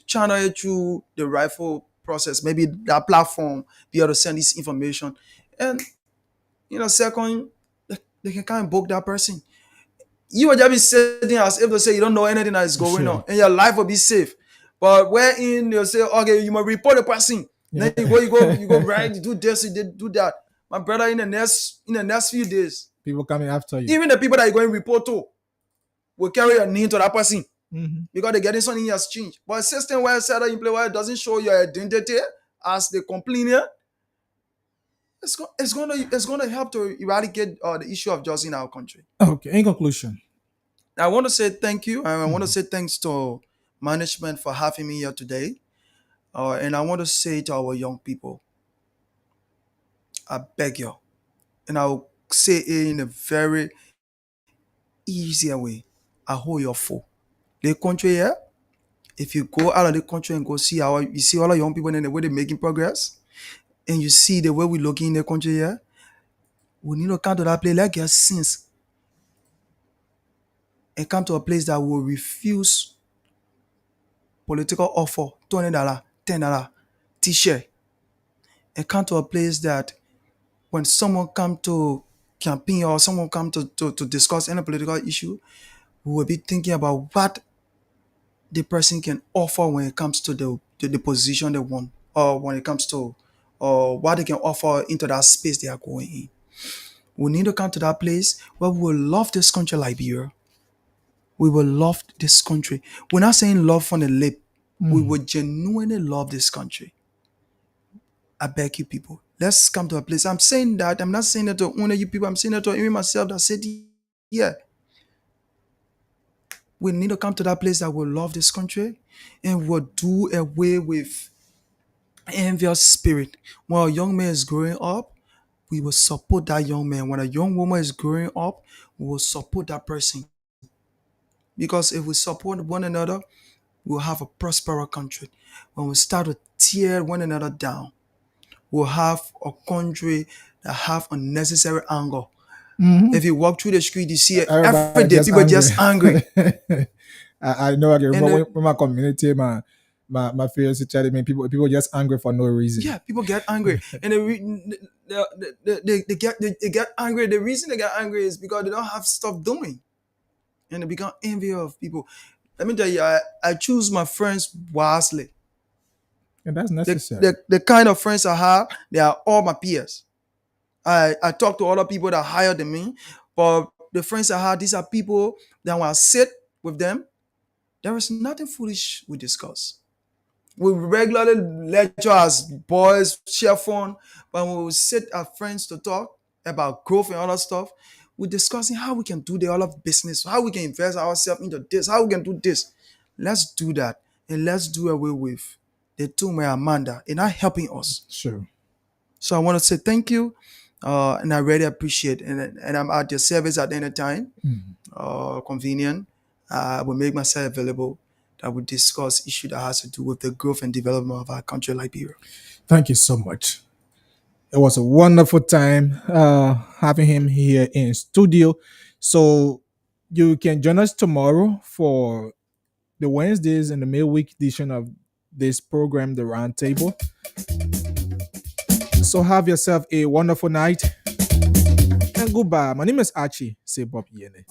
F: channel it through the rightful process. Maybe that platform be able to send this information, and second, they can kind of book that person. You will just be sitting as if to say you don't know anything that is going on, and your life will be safe. But wherein they'll say, okay, you must report the person.
A: Yeah.
F: Then you go right, you do this, you do that. My brother, in the next few days,
A: People coming after you.
F: even the people that you're going to report to will carry your name to that person because they're getting something has changed. But a system where it's set up in play where it doesn't show your identity as the complainant, it's going to help to eradicate the issue of justice in our country.
A: Okay, in conclusion,
F: I want to say thank you. I want to say thanks to management for having me here today. And I want to say to our young people, I beg you, and I'll say it in a very easier way. I hold your full. The country here, if you go out of the country and go see our, you see all the young people and the way they're making progress, and you see the way we're looking in the country here, we need to come to that place like your sins and come to a place that will refuse political offer, $20, $10 t-shirt, and come to a place that when someone come to campaign or someone come to discuss any political issue, we will be thinking about what the person can offer when it comes to the position they want, or when it comes to or what they can offer into that space they are going in. We need to come to that place where we will love this country, Liberia. We will love this country. We're not saying love from the lip. We will genuinely love this country. I beg you people, let's come to a place. I'm saying that, I'm not saying that to only you people, I'm saying that to even myself that said, yeah, we need to come to that place that will love this country and will do away with envious spirit. When a young man is growing up, we will support that young man. When a young woman is growing up, we will support that person. Because if we support one another, we'll have a prosperous country. When we start to tear one another down, we'll have a country that have unnecessary anger. If you walk through the street, you see it every day, people just angry.
A: I know. I can
F: And
A: remember when my community, my fears tell me people just angry for no reason.
F: yeah, people get angry, and they get angry. The reason they get angry is because they don't have stuff doing, and they become envy of people. Let me tell you, I choose my friends wisely.
A: And that's necessary.
F: The kind of friends I have, they are all my peers. I talk to other people that are higher than me, but the friends I have, these are people that when I sit with them, there is nothing foolish we discuss. We regularly lecture as boys, share fun, but when we sit as friends to talk about growth and other stuff, we're discussing how we can do the other business, how we can invest ourselves into this, how we can do this. Let's do that, and let's do away with the two my Amanda. They're not helping us.
A: Sure.
F: So I want to say thank you, and I really appreciate it. And I'm at your service at any time, convenient. I will make myself available. That will discuss issue that has to do with the growth and development of our country, Liberia.
A: Thank you so much. It was a wonderful time having him here in studio. So you can join us tomorrow for the Wednesdays and the midweek edition of this program, The Roundtable. So have yourself a wonderful night and goodbye. My name is Archie. Say Bob Yene.